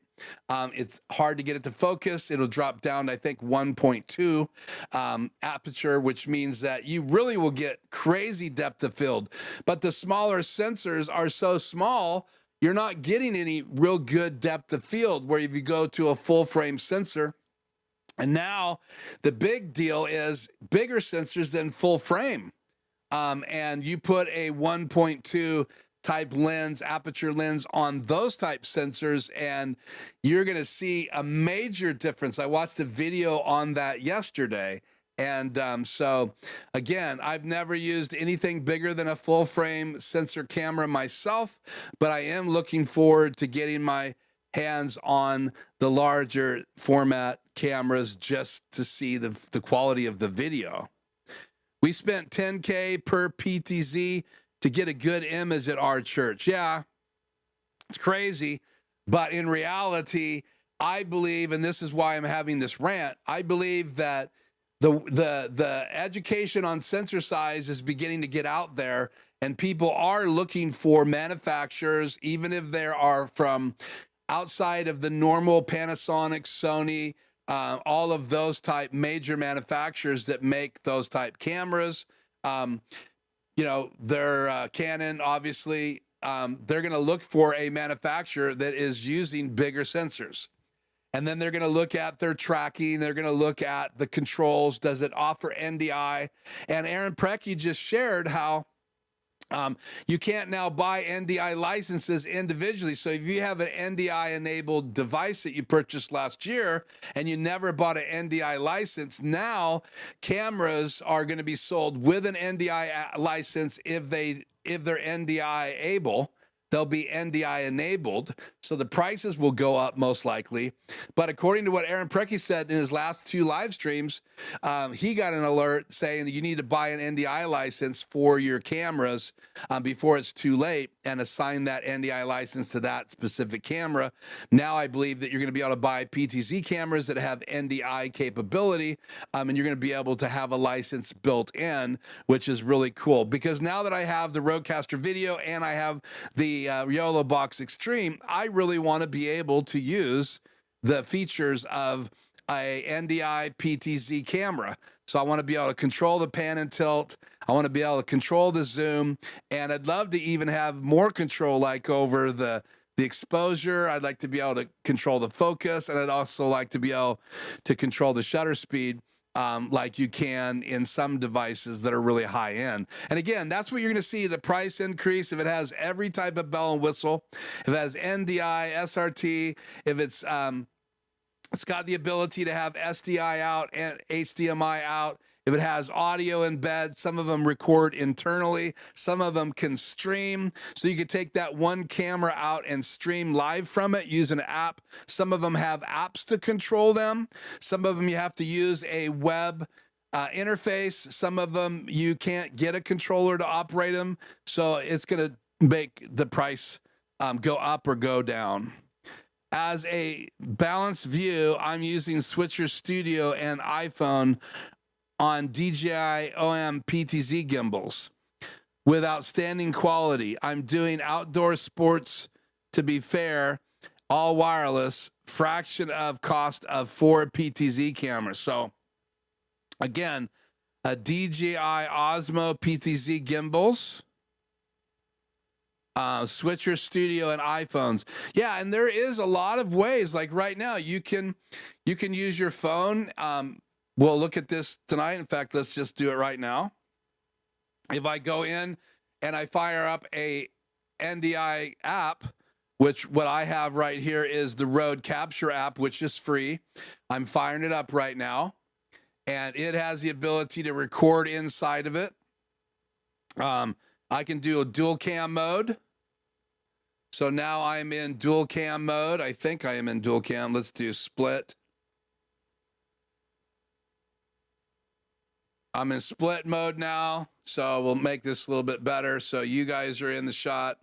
It's hard to get it to focus. It'll drop down to, I think, 1.2 aperture, which means that you really will get crazy depth of field. But the smaller sensors are so small, you're not getting any real good depth of field, where if you go to a full frame sensor, and now the big deal is bigger sensors than full frame. And you put a 1.2 type lens, aperture lens on those type sensors, and you're going to see a major difference. I watched a video on that yesterday. And so again, I've never used anything bigger than a full frame sensor camera myself, but I am looking forward to getting my hands on the larger format cameras just to see the quality of the video. We spent $10K per PTZ to get a good image at our church. Yeah, it's crazy. But in reality, I believe, and this is why I'm having this rant, I believe that the education on sensor size is beginning to get out there, and people are looking for manufacturers, even if they are from outside of the normal Panasonic, Sony, all of those type major manufacturers that make those type cameras. You know, they're Canon, obviously. They're going to look for a manufacturer that is using bigger sensors. And then they're going to look at their tracking. They're going to look at the controls. Does it offer NDI? And Aaron Preki just shared how you can't now buy NDI licenses individually. So if you have an NDI enabled device that you purchased last year and you never bought an NDI license, now cameras are going to be sold with an NDI license. If they're NDI able, they'll be NDI enabled. So the prices will go up most likely. But according to what Aaron Preki said in his last 2 live streams, he got an alert saying that you need to buy an NDI license for your cameras before it's too late, and assign that NDI license to that specific camera. Now I believe that you're going to be able to buy PTZ cameras that have NDI capability, and you're going to be able to have a license built in, which is really cool. Because now that I have the RodeCaster video and I have the YoloBox Extreme, I really want to be able to use the features of a NDI PTZ camera. So I want to be able to control the pan and tilt. I want to be able to control the zoom, and I'd love to even have more control, like over the exposure. I'd like to be able to control the focus, and I'd also like to be able to control the shutter speed, like you can in some devices that are really high end. And again, that's what you're going to see, the price increase. If it has every type of bell and whistle, if it has NDI, SRT, if it's got the ability to have SDI out and HDMI out, if it has audio in bed, some of them record internally, some of them can stream. So you could take that one camera out and stream live from it, use an app. Some of them have apps to control them. Some of them you have to use a web interface. Some of them you can't get a controller to operate them. So it's going to make the price go up or go down. As a balanced view, I'm using Switcher Studio and iPhone on DJI OM PTZ gimbals with outstanding quality. I'm doing outdoor sports, to be fair, all wireless, fraction of cost of 4 PTZ cameras. So again, a DJI Osmo PTZ gimbals, Switcher Studio and iPhones. Yeah, and there is a lot of ways. Like right now, you can use your phone. We'll look at this tonight. In fact, let's just do it right now. If I go in and I fire up a NDI app, which what I have right here is the RodeCaster app, which is free. I'm firing it up right now, and it has the ability to record inside of it. I can do a dual cam mode. So now I'm in dual cam mode. I think I am in dual cam. Let's do split. I'm in split mode now, so we'll make this a little bit better. So you guys are in the shot.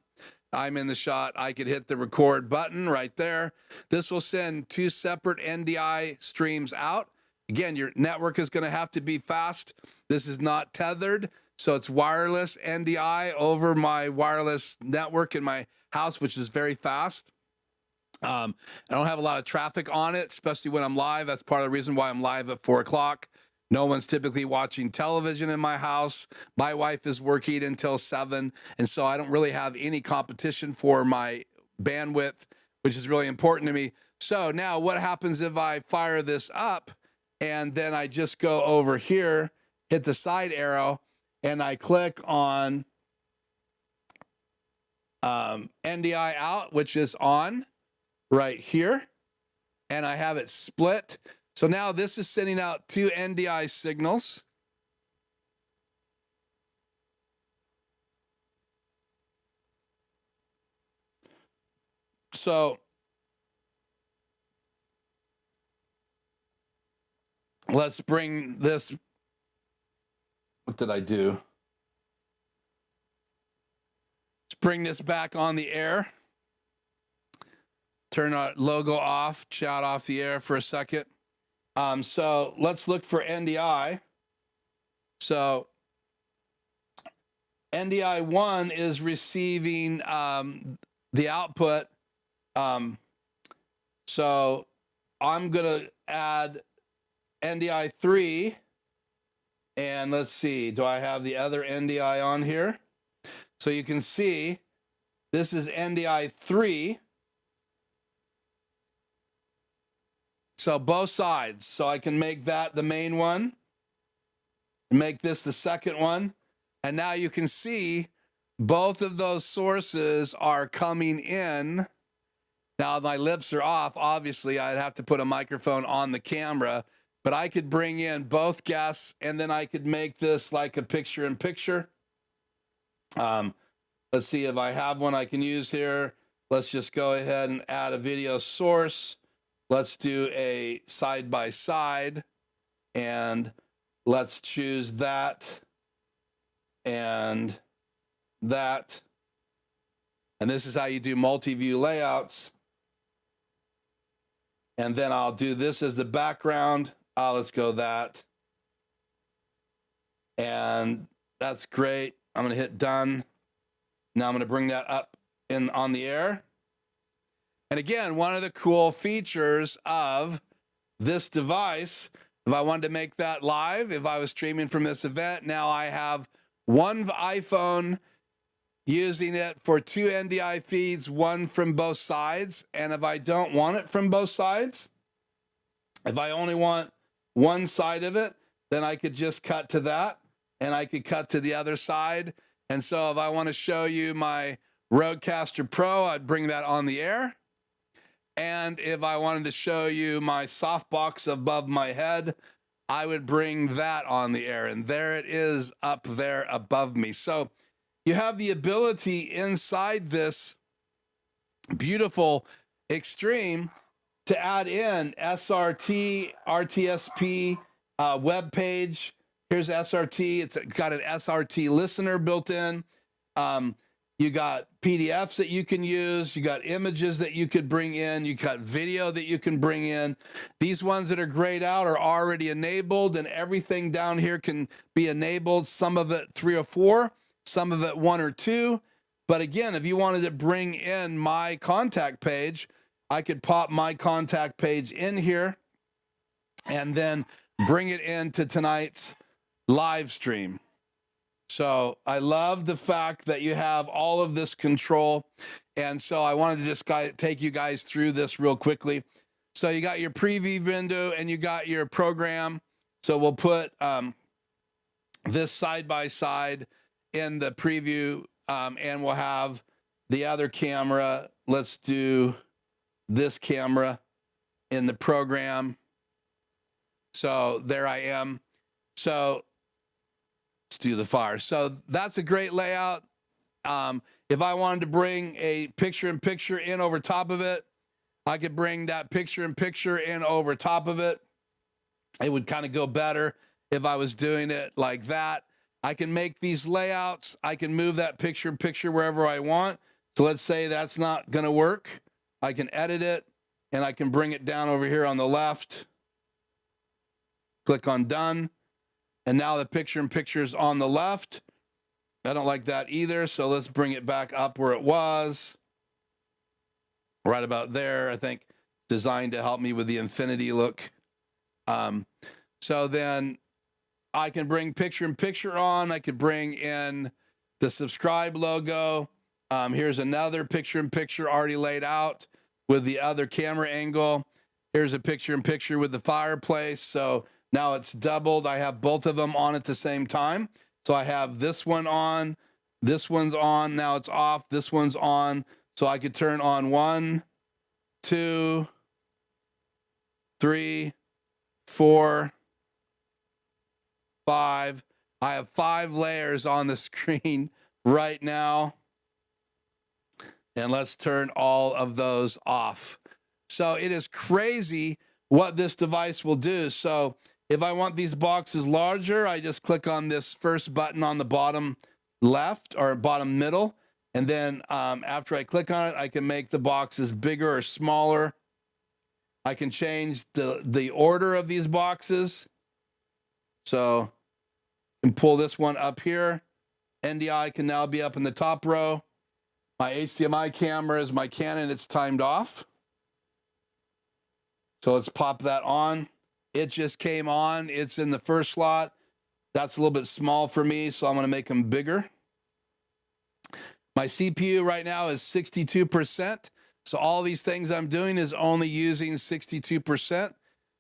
I'm in the shot. I could hit the record button right there. This will send 2 separate NDI streams out. Again, your network is going to have to be fast. This is not tethered, so it's wireless NDI over my wireless network in my house, which is very fast. I don't have a lot of traffic on it, especially when I'm live. That's part of the reason why I'm live at 4 o'clock. No one's typically watching television in my house. My wife is working until 7, and so I don't really have any competition for my bandwidth, which is really important to me. So now what happens if I fire this up and then I just go over here, hit the side arrow, and I click on NDI out, which is on right here, and I have it split. So now this is sending out 2 NDI signals. So let's bring this. What did I do? Let's bring this back on the air. Turn our logo off, shout off the air for a second. So let's look for NDI. So NDI 1 is receiving the output. So I'm going to add NDI 3. And let's see, do I have the other NDI on here? So you can see this is NDI 3. So both sides. So I can make that the main one, make this the second one. And now you can see both of those sources are coming in. Now my lips are off. Obviously, I'd have to put a microphone on the camera, but I could bring in both guests and then I could make this like a picture-in-picture. Let's see if I have one I can use here. Let's just go ahead and add a video source. Let's do a side-by-side, and let's choose that and that. And this is how you do multi-view layouts. And then I'll do this as the background. Let's go that. And that's great. I'm going to hit done. Now I'm going to bring that up on the air. And again, one of the cool features of this device, if I wanted to make that live, if I was streaming from this event, now I have one iPhone using it for 2 NDI feeds, one from both sides. And if I don't want it from both sides, if I only want one side of it, then I could just cut to that and I could cut to the other side. And so if I want to show you my RodeCaster Pro, I'd bring that on the air. And if I wanted to show you my softbox above my head, I would bring that on the air. And there it is up there above me. So you have the ability inside this beautiful Extreme to add in SRT, RTSP, web page. Here's SRT. It's got an SRT listener built in. You got PDFs that you can use. You got images that you could bring in. You got video that you can bring in. These ones that are grayed out are already enabled, and everything down here can be enabled. Some of it 3 or 4, some of it 1 or 2. But again, if you wanted to bring in my contact page, I could pop my contact page in here and then bring it into tonight's live stream. So I love the fact that you have all of this control. And so I wanted to just take you guys through this real quickly. So you got your preview window and you got your program. So we'll put this side by side in the preview, and we'll have the other camera. Let's do this camera in the program. So there I am. So let's do the fire. So that's a great layout. If I wanted to bring a picture-in-picture in over top of it, I could bring that picture-in-picture in over top of it. It would kind of go better if I was doing it like that. I can make these layouts. I can move that picture-in-picture wherever I want. So let's say that's not going to work. I can edit it, and I can bring it down over here on the left. Click on done. And now the picture-in-picture is on the left. I don't like that either, so let's bring it back up where it was. right about there, I think, designed to help me with the infinity look. So then I can bring picture-in-picture on. I could bring in the subscribe logo. Here's another picture-in-picture already laid out with the other camera angle. Here's a picture-in-picture with the fireplace. So now it's doubled. I have both of them on at the same time. So I have this one on, this one's on, now it's off, this one's on. So I could turn on 1, 2, 3, 4, 5. I have 5 layers on the screen right now. And let's turn all of those off. So it is crazy what this device will do. So if I want these boxes larger, I just click on this first button on the bottom left or bottom middle. And then after I click on it, I can make the boxes bigger or smaller. I can change the order of these boxes. So I can pull this one up here. NDI can now be up in the top row. My HDMI camera is my Canon. It's timed off. So let's pop that on. It just came on. It's in the first slot. That's a little bit small for me, so I'm going to make them bigger. My CPU right now is 62%. So all these things I'm doing is only using 62%.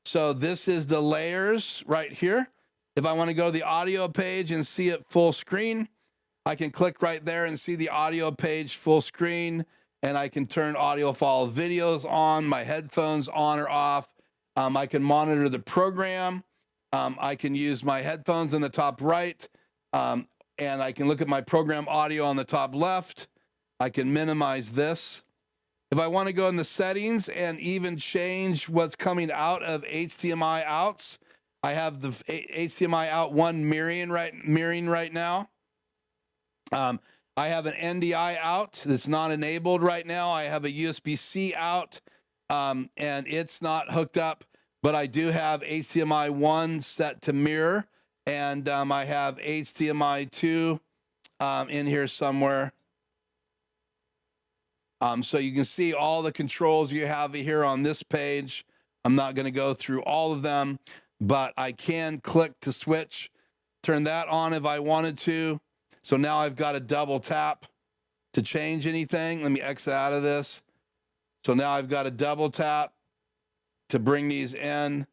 So this is the layers right here. If I want to go to the audio page and see it full screen, I can click right there and see the audio page full screen, and I can turn audio file videos on, my headphones on or off. I can monitor the program. I can use my headphones in the top right, and I can look at my program audio on the top left. I can minimize this. If I want to go in the settings and even change what's coming out of HDMI outs, I have the HDMI out 1 mirroring right now. I have an NDI out that's not enabled right now. I have a USB-C out, and it's not hooked up, but I do have HDMI 1 set to mirror, and I have HDMI 2 in here somewhere. So you can see all the controls you have here on this page. I'm not going to go through all of them, but I can click to switch, turn that on if I wanted to. So now I've got a double tap to change anything. Let me exit out of this. So now I've got a double tap to bring these in.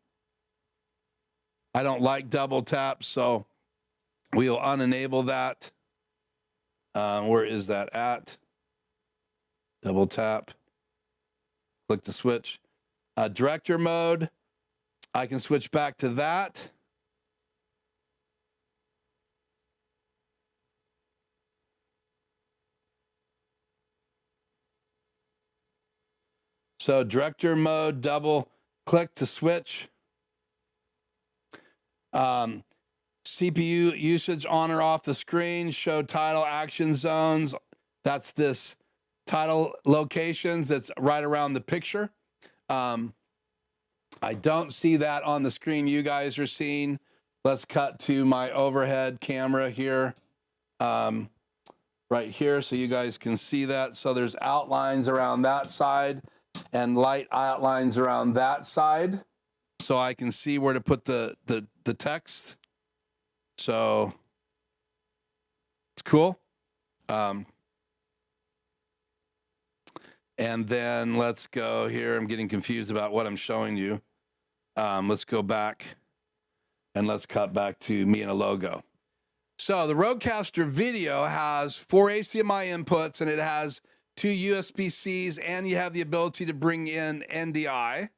I don't like double taps, so we'll unenable that. Where is that at? Double tap, click to switch. Director mode, I can switch back to that. So director mode, double click to switch. CPU usage on or off the screen, show title action zones. That's this title locations that's right around the picture. I don't see that on the screen you guys are seeing. Let's cut to my overhead camera here, right here, so you guys can see that. So there's outlines around that side and light outlines around that side, so I can see where to put the text. So it's cool. And then let's go here. I'm getting confused about what I'm showing you. Let's go back and let's cut back to me and a logo. So the RodeCaster video has 4 HDMI inputs, and it has 2 USB-Cs, and you have the ability to bring in NDI.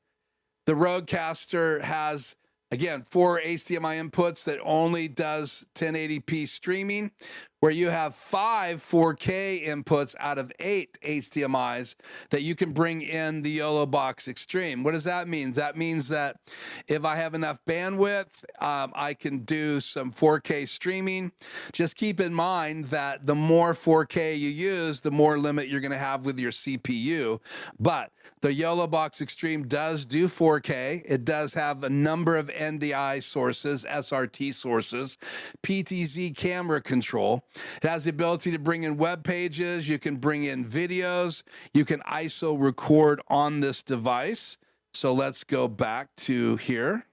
The RodeCaster has, again, 4 HDMI inputs that only does 1080p streaming, where you have 5 4K inputs out of 8 HDMIs that you can bring in the YoloBox Extreme. What does that mean? That means that if I have enough bandwidth, I can do some 4K streaming. Just keep in mind that the more 4K you use, the more limit you're going to have with your CPU. But the YoloBox Extreme does do 4K. It does have a number of NDI sources, SRT sources, PTZ camera control. It has the ability to bring in web pages. You can bring in videos. You can ISO record on this device. So let's go back to here.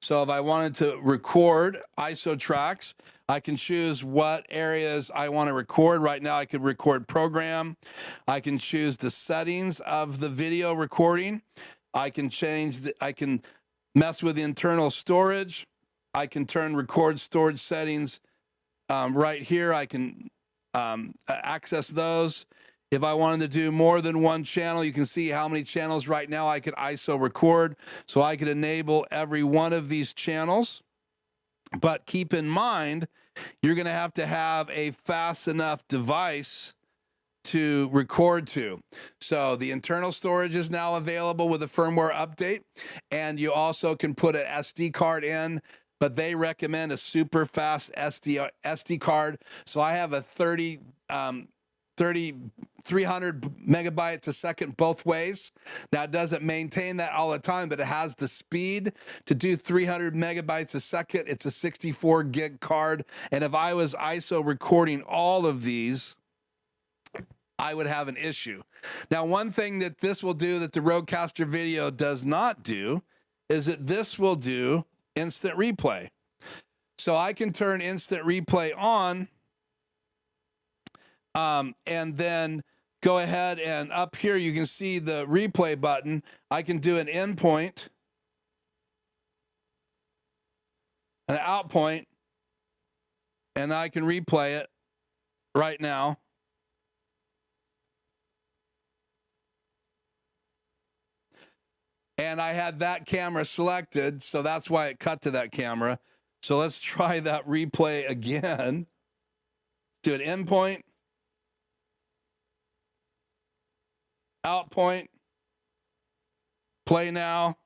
So if I wanted to record ISO tracks, I can choose what areas I want to record. Right now, I could record program. I can choose the settings of the video recording. I can I can mess with the internal storage. I can turn record storage settings right here. I can access those. If I wanted to do more than one channel, you can see how many channels right now I could ISO record. So I could enable every one of these channels. But keep in mind, you're going to have a fast enough device to record to. So the internal storage is now available with a firmware update. And you also can put an SD card in, but they recommend a super fast SD card. So I have a 300 megabytes a second both ways. Now, it doesn't maintain that all the time, but it has the speed to do 300 megabytes a second. It's a 64 gig card. And if I was ISO recording all of these, I would have an issue. Now, one thing that this will do that the RodeCaster video does not do is that this will do instant replay. So I can turn instant replay on, and then go ahead and up here, you can see the replay button. I can do an in point, an out point, and I can replay it right now. And I had that camera selected, so that's why it cut to that camera. So let's try that replay again. Do an in point, out point, play now.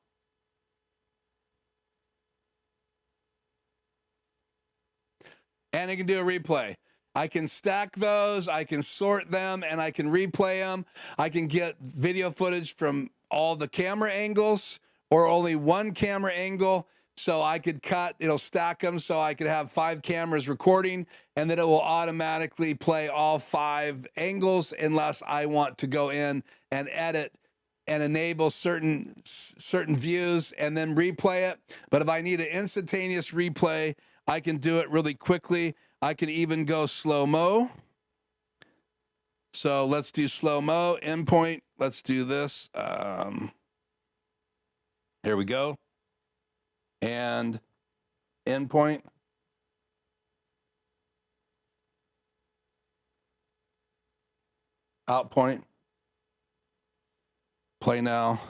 And it can do a replay. I can stack those, I can sort them, and I can replay them. I can get video footage from all the camera angles or only one camera angle. So I could cut, it'll stack them so I could have 5 cameras recording, and then it will automatically play all 5 angles unless I want to go in and edit and enable certain views and then replay it. But if I need an instantaneous replay, I can do it really quickly. I can even go slow-mo. So let's do slow-mo, in point. Let's do this. Here we go. And in point. Out point. Play now.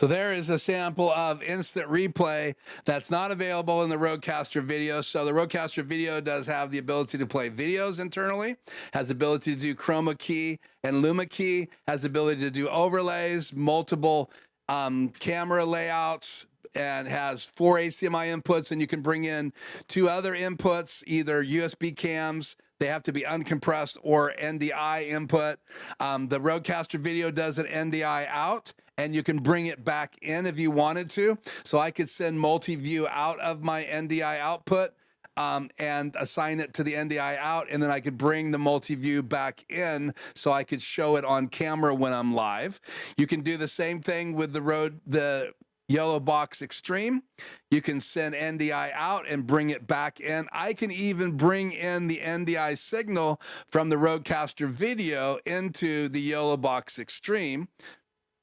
So there is a sample of instant replay that's not available in the RodeCaster video. So the RodeCaster video does have the ability to play videos internally, has the ability to do chroma key and luma key, has the ability to do overlays, multiple camera layouts, and has 4 HDMI inputs, and you can bring in 2 other inputs, either USB cams, they have to be uncompressed, or NDI input. The RodeCaster video does an NDI out, and you can bring it back in if you wanted to. So I could send multi-view out of my NDI output and assign it to the NDI out, and then I could bring the multi-view back in so I could show it on camera when I'm live. You can do the same thing with the YoloBox Extreme. You can send NDI out and bring it back in. I can even bring in the NDI signal from the RodeCaster video into the YoloBox Extreme.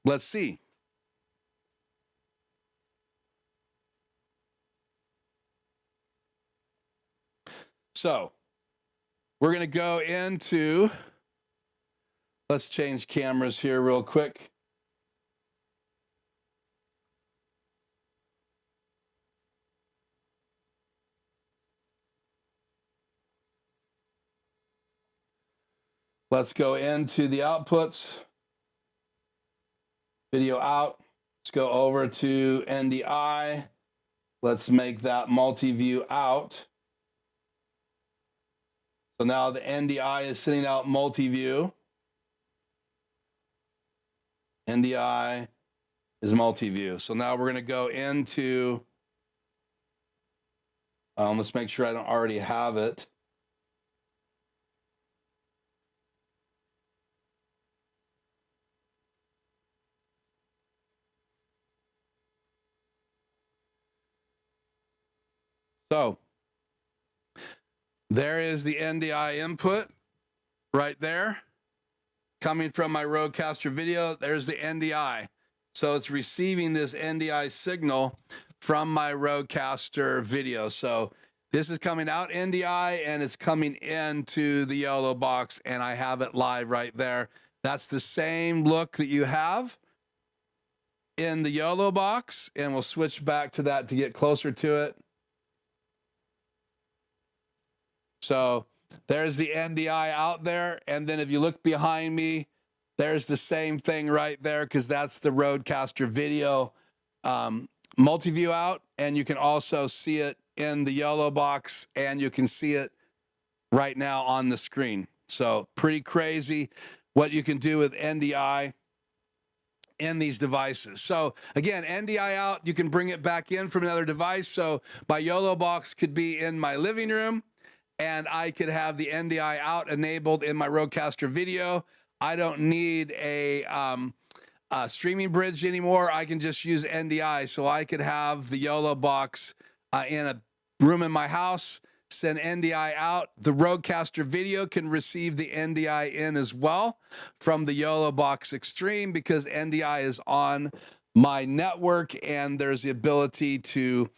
Let's see. So we're going to go into Let's change cameras here real quick. Let's go into the outputs, video out. Let's go over to NDI. Let's make that multi-view out. So now the NDI is sending out multi-view. NDI is multi-view. So now we're going to go into, let's make sure I don't already have it. So there is the NDI input right there coming from my RodeCaster video. There's the NDI. So it's receiving this NDI signal from my RodeCaster video. So this is coming out NDI and it's coming into the YoloBox, and I have it live right there. That's the same look that you have in the YoloBox, and we'll switch back to that to get closer to it. So there's the NDI out there. And then if you look behind me, there's the same thing right there, because that's the RodeCaster video multi-view out. And you can also see it in the YoloBox, and you can see it right now on the screen. So pretty crazy what you can do with NDI in these devices. So again, NDI out, you can bring it back in from another device. So my YoloBox could be in my living room, and I could have the NDI out enabled in my RodeCaster video. I don't need a streaming bridge anymore. I can just use NDI. So I could have the YoloBox in a room in my house, send NDI out. The RodeCaster video can receive the NDI in as well from the YoloBox Extreme, because NDI is on my network and there's the ability to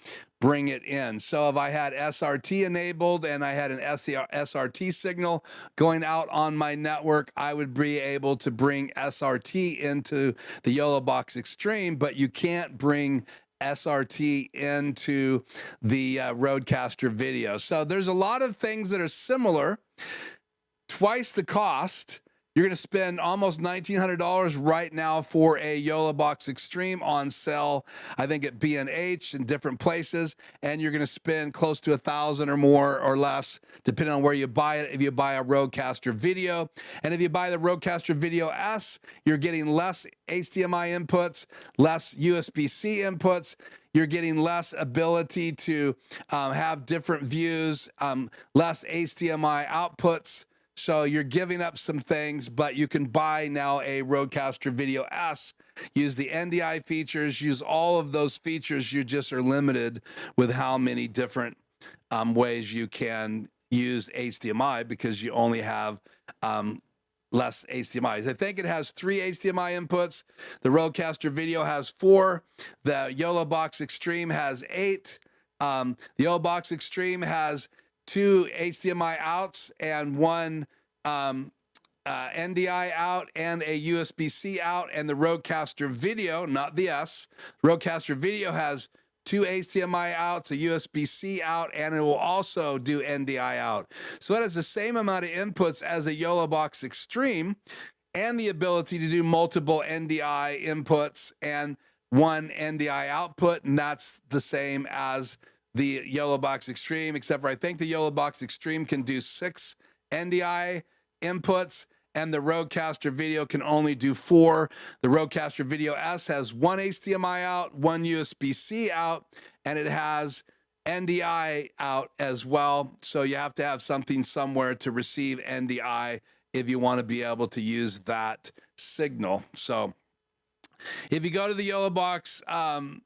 bring it in. So if I had SRT enabled and I had an SRT signal going out on my network, I would be able to bring SRT into the YoloBox Extreme, but you can't bring SRT into the RodeCaster video. So there's a lot of things that are similar. Twice the cost. You're going to spend almost $1,900 right now for a YoloBox Extreme on sale, I think at B&H and different places, and you're going to spend close to $1,000 or more or less, depending on where you buy it, if you buy a RodeCaster video. And if you buy the RodeCaster Video S, you're getting less HDMI inputs, less USB-C inputs. You're getting less ability to have different views, less HDMI outputs. So you're giving up some things, but you can buy now a RodeCaster Video S, use the NDI features, use all of those features. You just are limited with how many different ways you can use HDMI, because you only have less HDMIs. I think it has 3 HDMI inputs. The RodeCaster Video has 4. The YoloBox Extreme has 8. The YoloBox Extreme has 2 HDMI outs and 1 NDI out and a USB-C out. And the RodeCaster Video, not the S, RodeCaster Video has 2 HDMI outs, a USB-C out, and it will also do NDI out. So it has the same amount of inputs as a YoloBox Extreme, and the ability to do multiple NDI inputs and 1 NDI output, and that's the same as the YoloBox Extreme, except for I think the YoloBox Extreme can do 6 NDI inputs, and the RodeCaster Video can only do 4. The RodeCaster Video S has 1 HDMI out, 1 USB-C out, and it has NDI out as well. So you have to have something somewhere to receive NDI if you want to be able to use that signal. So if you go to the YoloBox,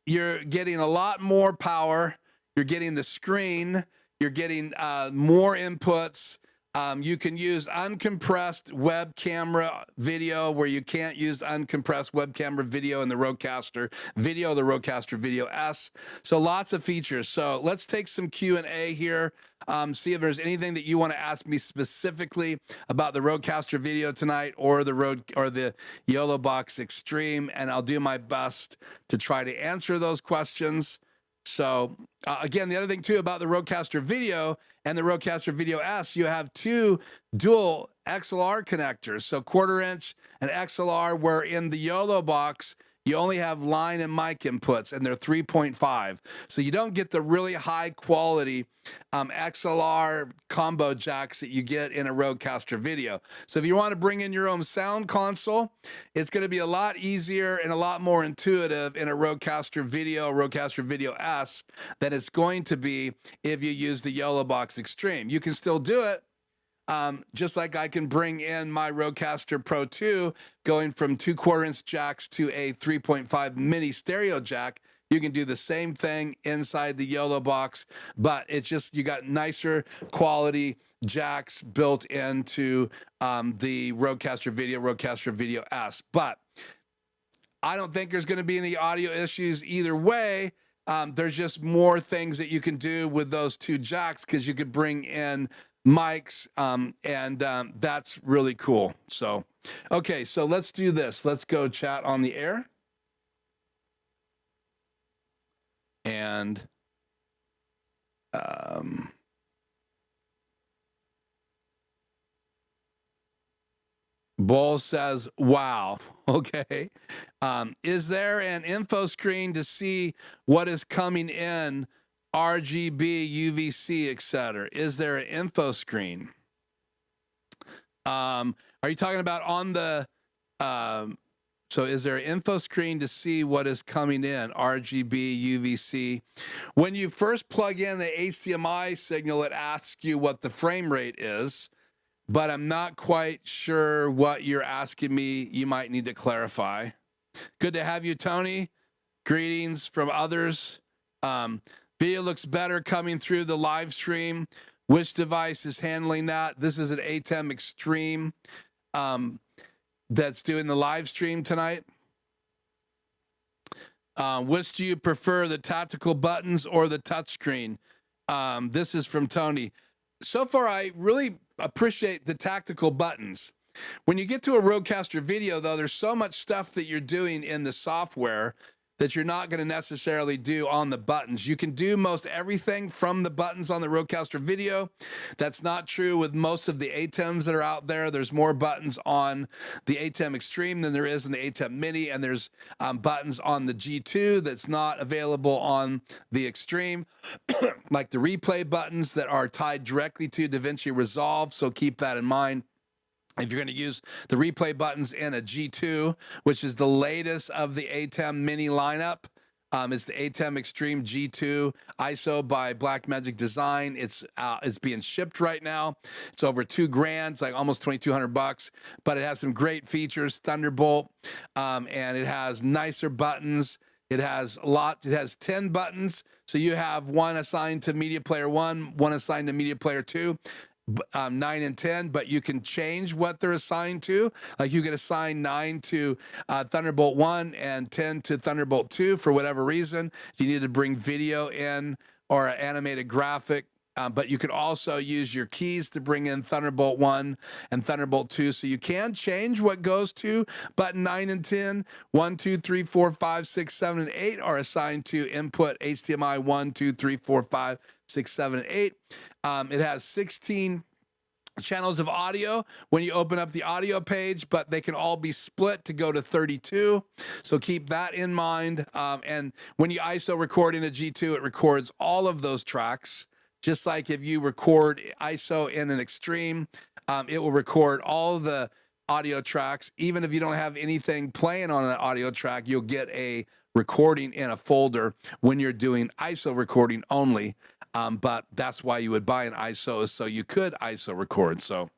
you're getting a lot more power. You're getting the screen. You're getting more inputs. You can use uncompressed web camera video where you can't use uncompressed web camera video in the RodeCaster video, the RodeCaster Video S. So lots of features. So let's take some Q&A here. See if there's anything that you want to ask me specifically about the RodeCaster video tonight or the YoloBox Extreme, and I'll do my best to try to answer those questions. So again, the other thing too about the RodeCaster Video and the RodeCaster Video S, you have two dual XLR connectors. So 1/4 inch and XLR, where in the YoloBox, you only have line and mic inputs, and they're 3.5. So you don't get the really high quality XLR combo jacks that you get in a RodeCaster Video. So if you want to bring in your own sound console, it's going to be a lot easier and a lot more intuitive in a RodeCaster Video S than it's going to be if you use the YoloBox Extreme. You can still do it. Just like I can bring in my RodeCaster Pro 2, going from 2/4 inch jacks to a 3.5 mini stereo jack. You can do the same thing inside the YoloBox, but it's just, you got nicer quality jacks built into the RodeCaster Video S. But I don't think there's going to be any audio issues either way. There's just more things that you can do with those two jacks, because you could bring in mics, and that's really cool. So, okay, so let's do this. Let's go chat on the air. And Bull says, wow. Okay. Is there an info screen to see what is coming in, RGB, UVC, etc.? Is there an info screen? Are you talking about on the, so is there an info screen to see what is coming in, RGB, UVC? When you first plug in the HDMI signal, it asks you what the frame rate is, but I'm not quite sure what you're asking me. You might need to clarify. Good to have you, Tony. Greetings from others. Video looks better coming through the live stream. Which device is handling that? This is an ATEM Extreme that's doing the live stream tonight. Which do you prefer, the tactical buttons or the touchscreen? This is from Tony. So far, I really appreciate the tactical buttons. When you get to a RodeCaster Video, though, there's so much stuff that you're doing in the software that you're not going to necessarily do on the buttons. You can do most everything from the buttons on the RodeCaster Video. That's not true with most of the ATEMs that are out there. There's more buttons on the ATEM Extreme than there is in the ATEM Mini, and there's buttons on the G2 that's not available on the Extreme, like the replay buttons that are tied directly to DaVinci Resolve, so keep that in mind. If you're going to use the replay buttons in a G2, which is the latest of the ATEM Mini lineup, it's the ATEM Extreme G2 ISO by Blackmagic Design. It's being shipped right now. It's over $2,000, it's like almost $2,200, but it has some great features, Thunderbolt, and it has nicer buttons. It has It has 10 buttons, so you have one assigned to Media Player 1, one assigned to Media Player 2. 9 and 10, but you can change what they're assigned to. Like you can assign 9 to Thunderbolt 1 and 10 to Thunderbolt 2 for whatever reason. You need to bring video in or an animated graphic, but you can also use your keys to bring in Thunderbolt 1 and Thunderbolt 2. So you can change what goes to button 9 and 10. 1, 2, 3, 4, 5, 6, 7, and 8 are assigned to input HDMI 1, 2, 3, 4, 5, 6, 7, and 8. It has 16 channels of audio when you open up the audio page, but they can all be split to go to 32. So keep that in mind. And when you ISO record in a G2, it records all of those tracks. Just like if you record ISO in an Extreme, it will record all the audio tracks. Even if you don't have anything playing on an audio track, you'll get a recording in a folder when you're doing ISO recording only. But that's why you would buy an ISO, is so you could ISO record. So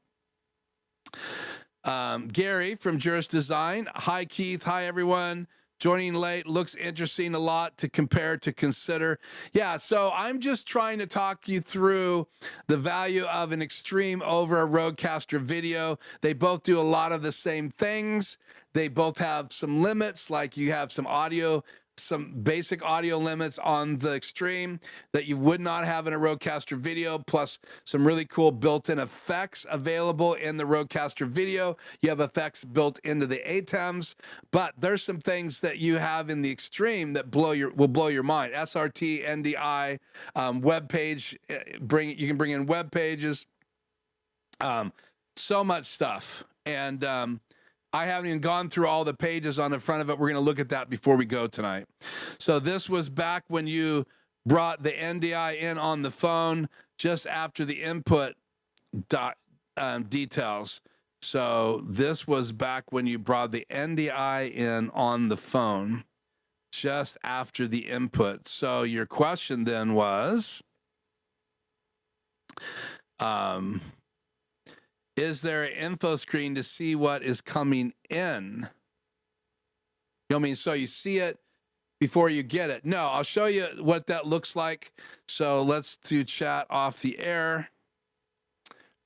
Gary from Juris Design. Hi, Keith. Hi, everyone. Joining late, looks interesting, a lot to compare, to consider. Yeah, so I'm just trying to talk you through the value of an Extreme over a RodeCaster video. They both do a lot of the same things. They both have some limits, like you have some audio, some basic audio limits on the Extreme that you would not have in a RodeCaster video, plus some really cool built-in effects available in the RodeCaster video. You have effects built into the ATEMs, but there's some things that you have in the Extreme that will blow your mind. SRT, NDI, web page, you can bring in web pages, so much stuff. And I haven't even gone through all the pages on the front of it. We're going to look at that before we go tonight. So this was back when you brought the NDI in on the phone, just after the input details. So this was back when you brought the NDI in on the phone, just after the input. So your question then was, is there an info screen to see what is coming in? You know what I mean? So you see it before you get it. No, I'll show you what that looks like. So let's do chat off the air.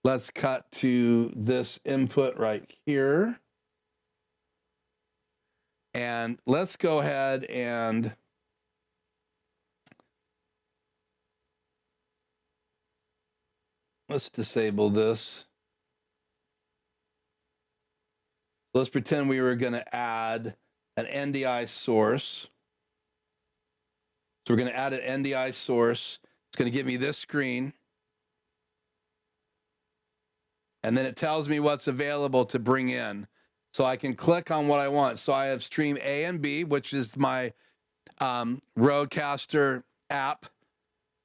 Let's cut to this input right here. And let's go ahead and let's disable this. Let's pretend we were going to add an NDI source. So we're going to add an NDI source. It's going to give me this screen. And then it tells me what's available to bring in. So I can click on what I want. So I have stream A and B, which is my RodeCaster app,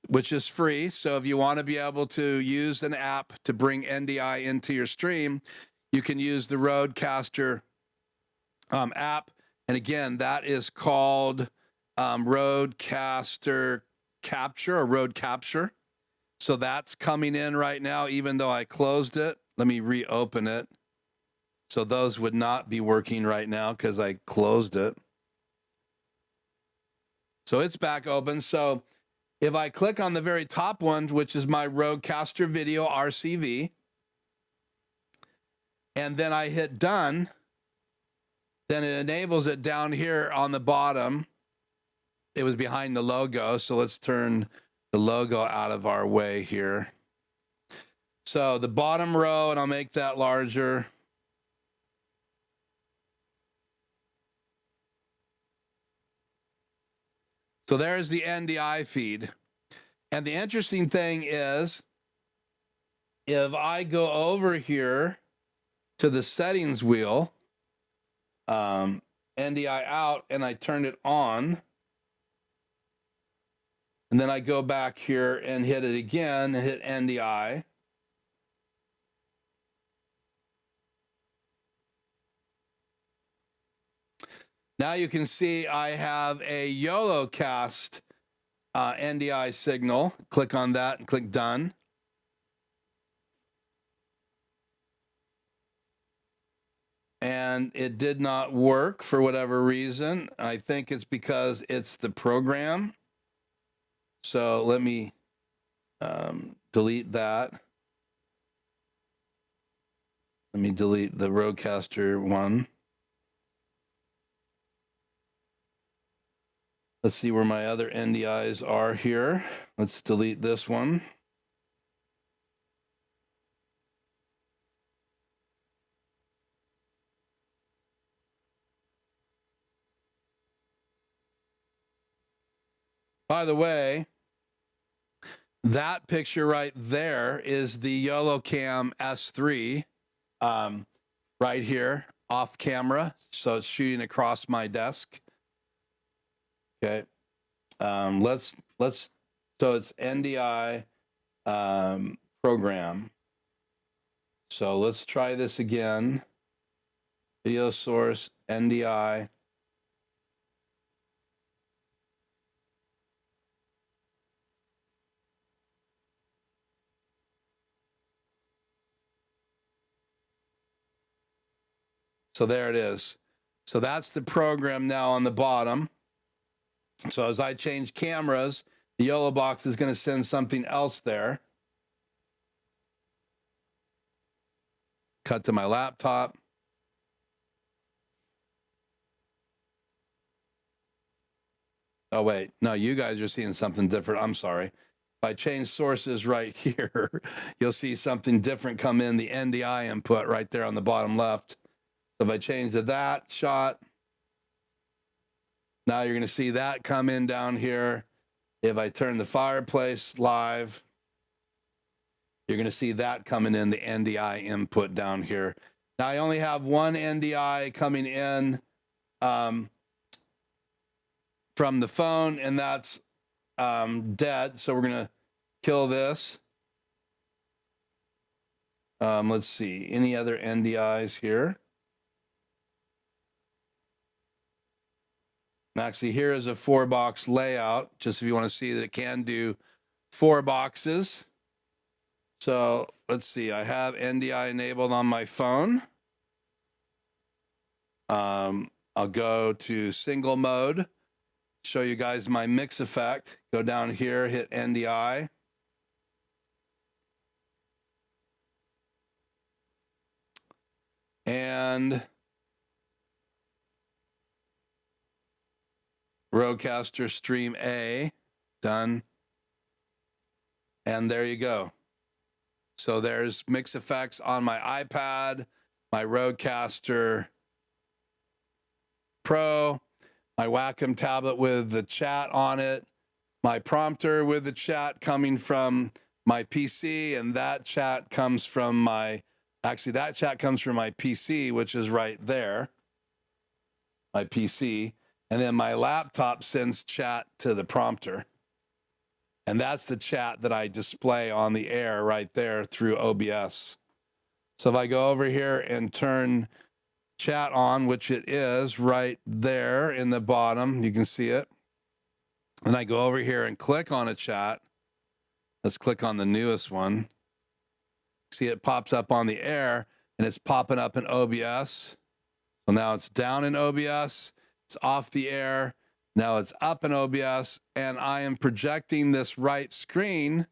which is free. So if you want to be able to use an app to bring NDI into your stream, you can use the RodeCaster app. And again, that is called RodeCaster Capture or Rode Capture. So that's coming in right now, even though I closed it. Let me reopen it. So those would not be working right now because I closed it. So it's back open. So if I click on the very top one, which is my RodeCaster Video RCV, and then I hit done, then it enables it down here on the bottom. It was behind the logo, so let's turn the logo out of our way here. So the bottom row, and I'll make that larger. So there's the NDI feed. And the interesting thing is, if I go over here to the settings wheel, NDI out, and I turn it on, and then I go back here and hit it again and hit NDI. Now you can see I have a YoloCast NDI signal. Click on that and click done. And it did not work for whatever reason. I think it's because it's the program. So let me delete that. Let me delete the RodeCaster one. Let's see where my other NDIs are here. Let's delete this one. By the way, that picture right there is the YoloCam S3 right here off camera. So it's shooting across my desk. Okay. So it's NDI program. So let's try this again. Video source, NDI. So there it is. So that's the program now on the bottom. So as I change cameras, the YoloBox is going to send something else there. Cut to my laptop. Oh, wait. No, you guys are seeing something different. I'm sorry. If I change sources right here, you'll see something different come in, the NDI input right there on the bottom left. So if I change to that shot, now you're going to see that come in down here. If I turn the fireplace live, you're going to see that coming in, the NDI input down here. Now I only have one NDI coming in from the phone, and that's dead. So we're going to kill this. Let's see, any other NDIs here? Actually, here is a 4-box layout, just if you want to see that it can do 4 boxes. So let's see, I have NDI enabled on my phone. I'll go to single mode, show you guys my mix effect. Go down here, hit NDI. And RodeCaster Stream A, done. And there you go. So there's mix effects on my iPad, my RodeCaster Pro, my Wacom tablet with the chat on it, my prompter with the chat coming from my PC, and that chat comes from my, actually that chat comes from my PC, which is right there, my PC. And then my laptop sends chat to the prompter. And that's the chat that I display on the air right there through OBS. So if I go over here and turn chat on, which it is right there in the bottom, you can see it. And I go over here and click on a chat. Let's click on the newest one. See, it pops up on the air, and it's popping up in OBS. So now it's down in OBS. It's off the air. Now it's up in OBS, and I am projecting this right screen,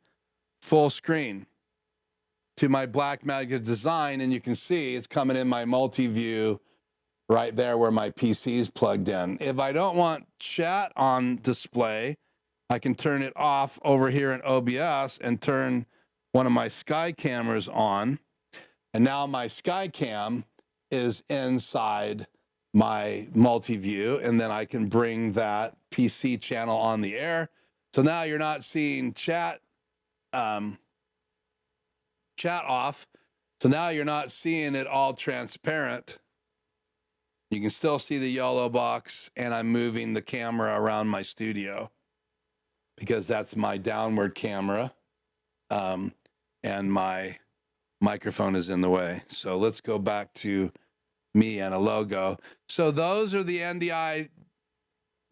full screen, to my Blackmagic design, and you can see it's coming in my multi-view right there where my PC is plugged in. If I don't want chat on display, I can turn it off over here in OBS and turn one of my Sky cameras on, and now my Sky cam is inside my multi-view, and then I can bring that PC channel on the air. So now you're not seeing chat off. So now you're not seeing it all transparent. You can still see the YoloBox, and I'm moving the camera around my studio because that's my downward camera, and my microphone is in the way. So let's go back to me and a logo. So those are the NDI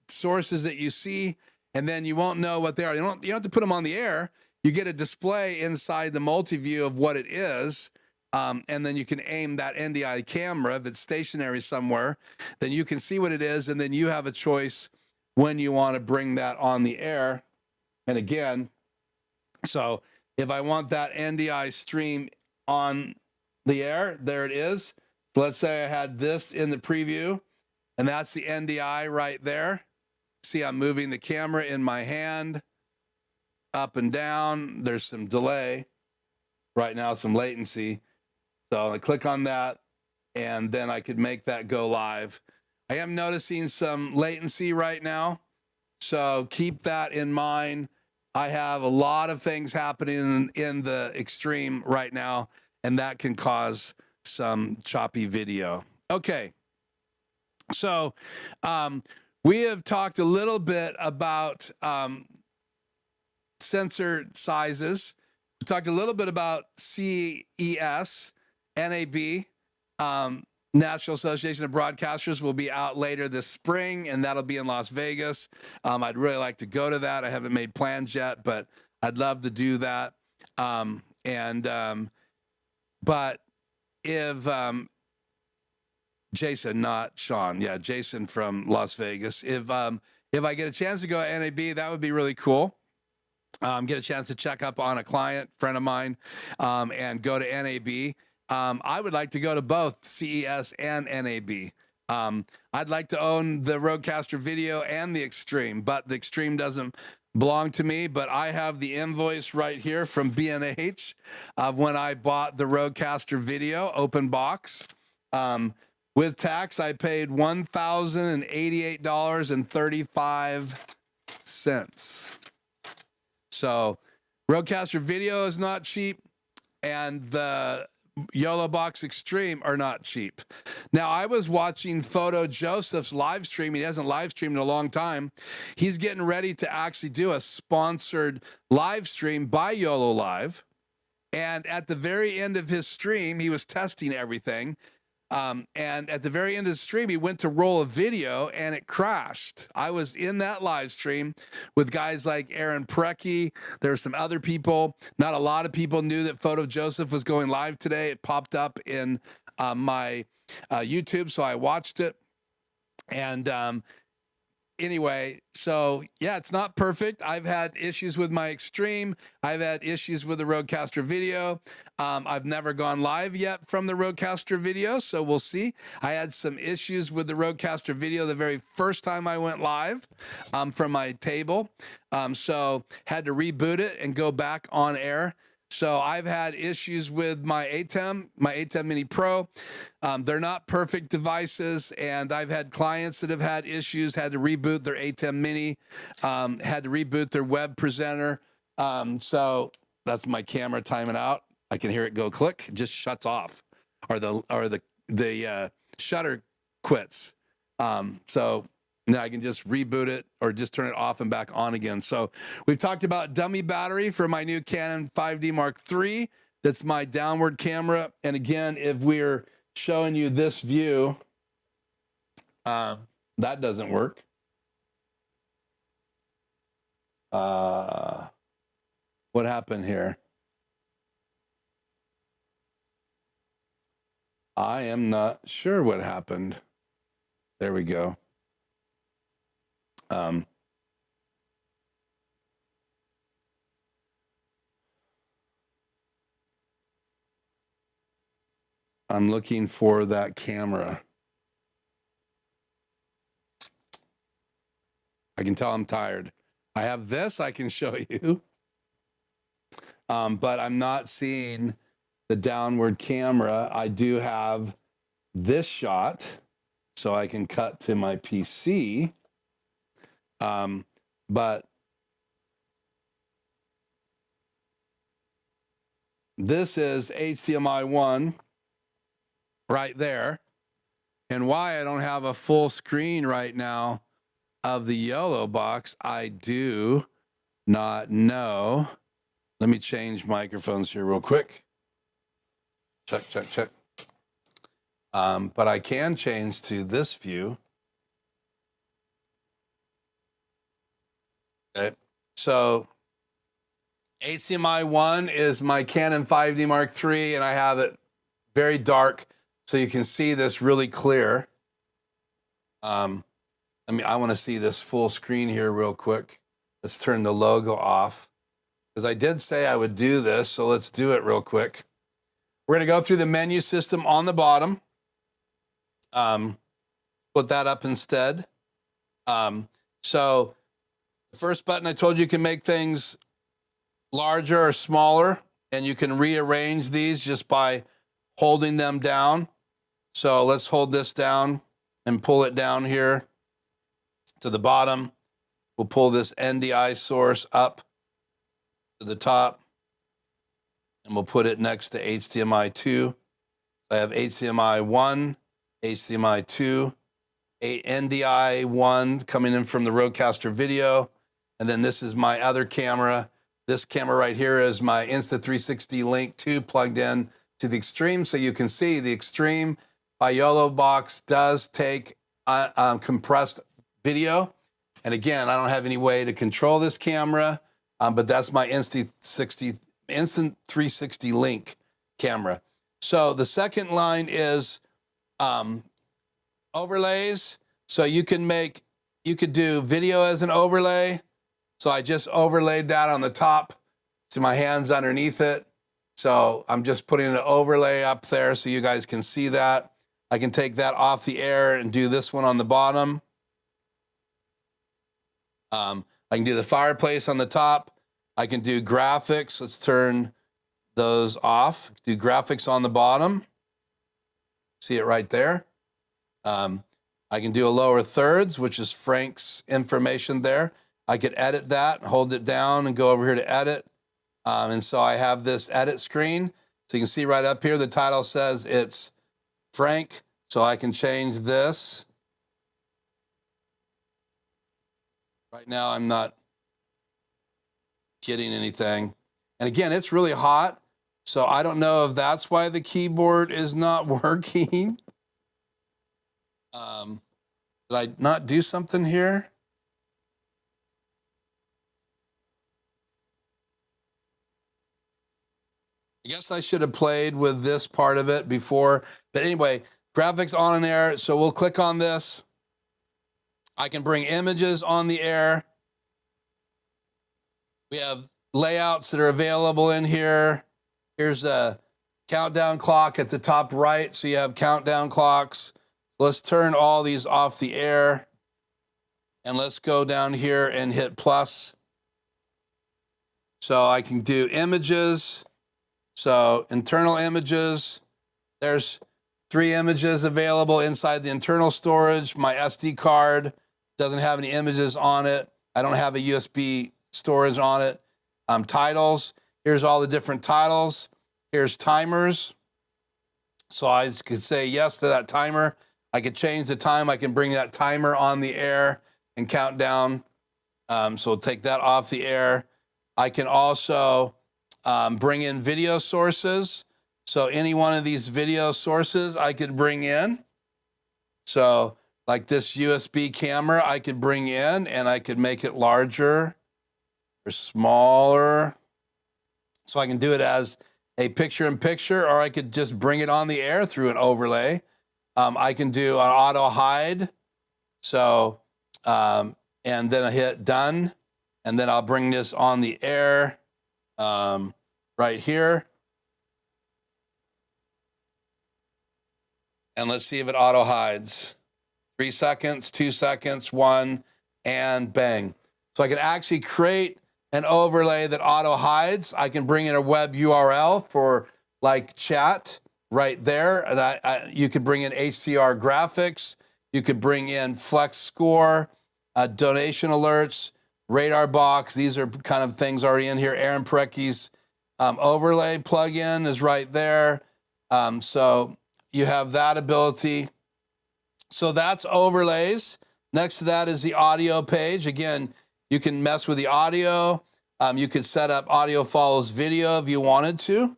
sources that you see, and then you won't know what they are. You don't have to put them on the air. You get a display inside the multi-view of what it is, and then you can aim that NDI camera if it's stationary somewhere. Then you can see what it is, and then you have a choice when you want to bring that on the air. And again, so if I want that NDI stream on the air, there it is. Let's say I had this in the preview, and that's the NDI right there. See, I'm moving the camera in my hand up and down. There's some delay right now, some latency. So I click on that, and then I could make that go live. I am noticing some latency right now, so keep that in mind. I have a lot of things happening in the Extreme right now, and that can cause some choppy video. Okay, so we have talked a little bit about sensor sizes. We talked a little bit about CES, NAB, National Association of Broadcasters will be out later this spring, and that'll be in Las Vegas. I'd really like to go to that. I haven't made plans yet, but I'd love to do that. But if Jason, not Sean. Yeah, Jason from Las Vegas. If I get a chance to go at NAB, that would be really cool. Get a chance to check up on a client friend of mine, and go to NAB. I would like to go to both CES and NAB. I'd like to own the RodeCaster Video and the Extreme, but the Extreme doesn't belong to me. But I have the invoice right here from B&H of when I bought the RodeCaster Video open box. With tax, I paid $1,088.35. So RodeCaster Video is not cheap, and the YoloBox Extreme are not cheap. Now, I was watching Photo Joseph's live stream. He hasn't live streamed in a long time. He's getting ready to actually do a sponsored live stream by YoloLive. And at the very end of his stream, he was testing everything. And at the very end of the stream, he went to roll a video and it crashed. I was in that live stream with guys like Aaron Precky. There were some other people. Not a lot of people knew that Photo Joseph was going live today. It popped up in my YouTube, so I watched it. And anyway, so yeah, it's not perfect. I've had issues with my Extreme. I've had issues with the RodeCaster Video. I've never gone live yet from the RodeCaster Video, so we'll see. I had some issues with the RodeCaster Video the very first time I went live from my table. So had to reboot it and go back on air. So I've had issues with my ATEM Mini Pro. They're not perfect devices, and I've had clients that have had issues, had to reboot their ATEM Mini, had to reboot their web presenter. So that's my camera timing out. I can hear it go click. It just shuts off, or the shutter quits. So now I can just reboot it or just turn it off and back on again. So we've talked about dummy battery for my new Canon 5D Mark III. That's my downward camera. And again, if we're showing you this view, that doesn't work. What happened here? I am not sure what happened. There we go. I'm looking for that camera. I can tell I'm tired. I have this I can show you, but I'm not seeing the downward camera. I do have this shot, so I can cut to my PC. But this is HDMI 1 right there. And why I don't have a full screen right now of the YoloBox, I do not know. Let me change microphones here real quick. Check. But I can change to this view. Okay. So HDMI 1 is my Canon 5D Mark III, and I have it very dark so you can see this really clear. I want to see this full screen here real quick. Let's turn the logo off, because I did say I would do this, so let's do it real quick. We're going to go through the menu system on the bottom. Put that up instead. So the first button, I told you can make things larger or smaller, and you can rearrange these just by holding them down. So let's hold this down and pull it down here to the bottom. We'll pull this NDI source up to the top, and we'll put it next to HDMI 2. I have HDMI 1, HDMI 2, a NDI 1 coming in from the RodeCaster Video, and then this is my other camera. This camera right here is my Insta360 Link 2 plugged in to the Extreme, so you can see the Extreme by YoloBox does take compressed video. And again, I don't have any way to control this camera, but that's my Insta360 Link camera. So the second line is overlays. So you could do video as an overlay. So I just overlaid that on the top. See my hands underneath it. So I'm just putting an overlay up there so you guys can see that. I can take that off the air and do this one on the bottom. I can do the fireplace on the top. I can do graphics. Let's turn those off. Do graphics on the bottom. See it right there. I can do a lower thirds, which is Frank's information there. I could edit that, hold it down and go over here to edit. And so I have this edit screen. So you can see right up here, the title says it's Frank. So I can change this. Right now, I'm not getting anything. And again, it's really hot. So I don't know if that's why the keyboard is not working. Did I not do something here? I guess I should have played with this part of it before. But anyway, graphics on and air. So we'll click on this. I can bring images on the air. We have layouts that are available in here. Here's a countdown clock at the top right. So you have countdown clocks. Let's turn all these off the air. And let's go down here and hit plus. So I can do images. So internal images. There's 3 images available inside the internal storage. My SD card doesn't have any images on it. I don't have a USB storage on it. Titles. Here's all the different titles. Here's timers. So I could say yes to that timer. I could change the time. I can bring that timer on the air and count down. So we'll take that off the air. I can also bring in video sources. So any one of these video sources I could bring in. So like this USB camera, I could bring in and I could make it larger or smaller. So I can do it as a picture-in-picture, or I could just bring it on the air through an overlay. I can do an auto hide. So, and then I hit done, and then I'll bring this on the air right here. And let's see if it auto hides. 3 seconds, 2 seconds, 1, and bang. So I can actually create an overlay that auto hides. I can bring in a web URL for like chat right there. And you could bring in HDR graphics. You could bring in flex score, donation alerts, radar box. These are kind of things already in here. Aaron Parecki's overlay plugin is right there. So you have that ability. So that's overlays. Next to that is the audio page. Again, you can mess with the audio. You could set up audio follows video if you wanted to.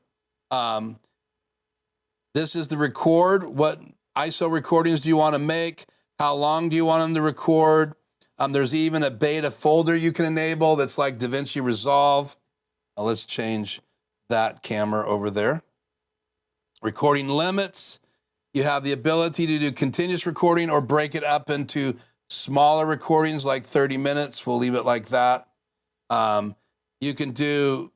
This is the record. What ISO recordings do you want to make? How long do you want them to record? There's even a beta folder you can enable that's like DaVinci Resolve. Let's change that camera over there. Recording limits. You have the ability to do continuous recording or break it up into smaller recordings like 30 minutes. We'll leave it like that. You can do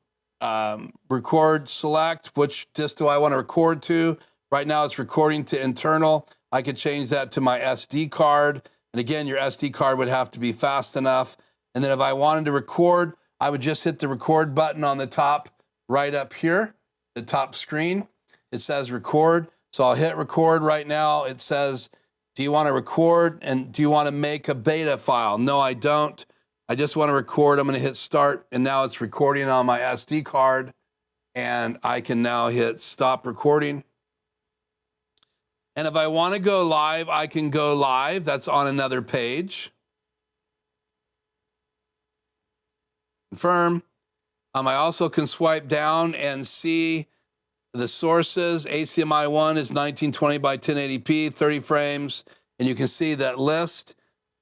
record select, which disc do I want to record to? Right now it's recording to internal. I could change that to my SD card. And again, your SD card would have to be fast enough. And then if I wanted to record, I would just hit the record button on the top right up here, the top screen. It says record. So I'll hit record right now. It says, do you want to record and do you want to make a beta file? No, I don't. I just want to record. I'm going to hit start, and now it's recording on my SD card, and I can now hit stop recording. And if I want to go live, I can go live. That's on another page. Confirm. I also can swipe down and see the sources. HDMI 1 is 1920 by 1080p, 30 frames, and you can see that list.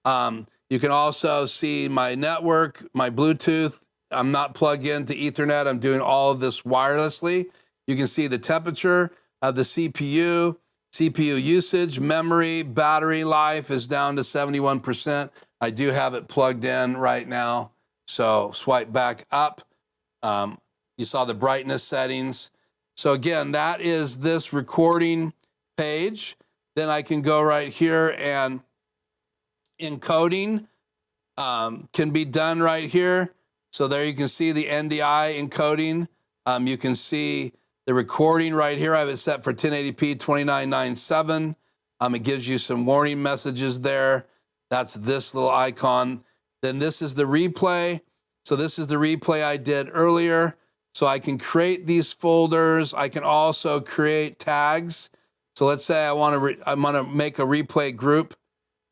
You can also see my network, my Bluetooth. I'm not plugged into Ethernet. I'm doing all of this wirelessly. You can see the temperature of the CPU. CPU usage, memory, battery life is down to 71%. I do have it plugged in right now. So swipe back up. You saw the brightness settings. So again, that is this recording page. Then I can go right here, and encoding can be done right here. So there you can see the NDI encoding. You can see the recording right here. I have it set for 1080p 2997. It gives you some warning messages there. That's this little icon. Then this is the replay. So this is the replay I did earlier. So I can create these folders. I can also create tags. So let's say I want to make a replay group.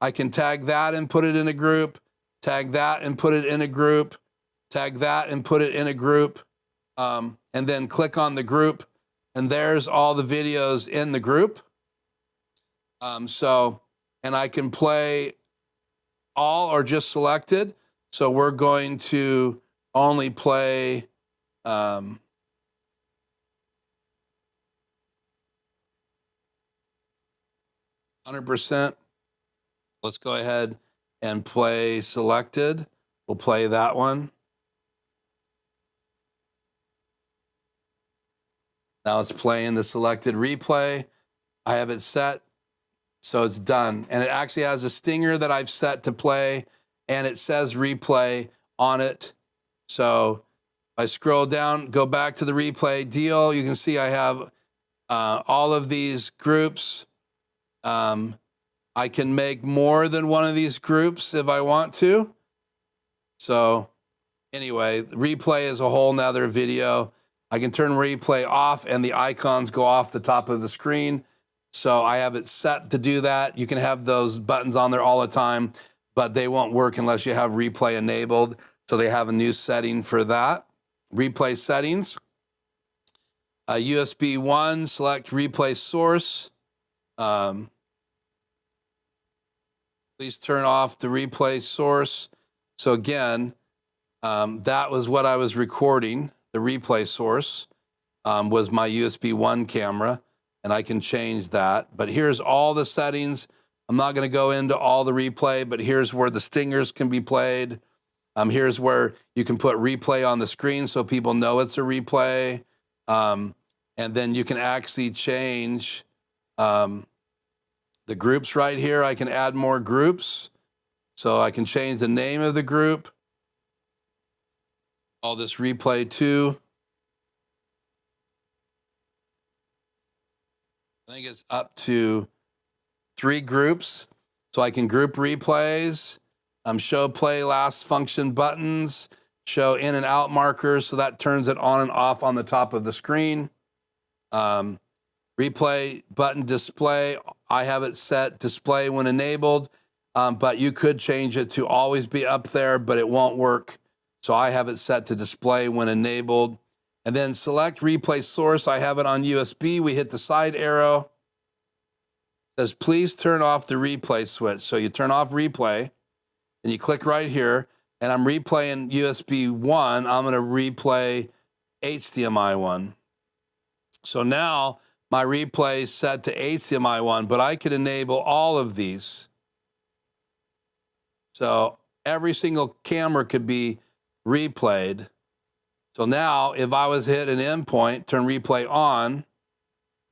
I can tag that and put it in a group, tag that and put it in a group, tag that and put it in a group, and then click on the group, and there's all the videos in the group. And I can play all or just selected. So we're going to only play 100%. Let's go ahead and play selected. We'll play that one. Now it's playing the selected replay. I have it set, so it's done. And it actually has a stinger that I've set to play, and it says replay on it. So I scroll down, go back to the replay deal. You can see I have all of these groups. I can make more than one of these groups if I want to. So anyway, replay is a whole nother video. I can turn replay off and the icons go off the top of the screen. So I have it set to do that. You can have those buttons on there all the time, but they won't work unless you have replay enabled. So they have a new setting for that. Replay settings. USB 1, select replay source. Please turn off the replay source. So again, that was what I was recording. The replay source was my USB 1 camera, and I can change that. But here's all the settings. I'm not going to go into all the replay, but here's where the stingers can be played. Here's where you can put replay on the screen so people know it's a replay. And then you can actually change the groups right here. I can add more groups. So I can change the name of the group. All this replay too. I think it's up to 3 groups. So I can group replays, show play last function buttons, show in and out markers. So that turns it on and off on the top of the screen. Replay button display. I have it set display when enabled, but you could change it to always be up there, but it won't work. So I have it set to display when enabled. And then select replay source. I have it on USB. We hit the side arrow. It says, please turn off the replay switch. So you turn off replay, and you click right here, and I'm replaying USB 1. I'm going to replay HDMI 1. So now my replay is set to HDMI 1, but I could enable all of these. So every single camera could be replayed. So now if I was hit an endpoint, turn replay on,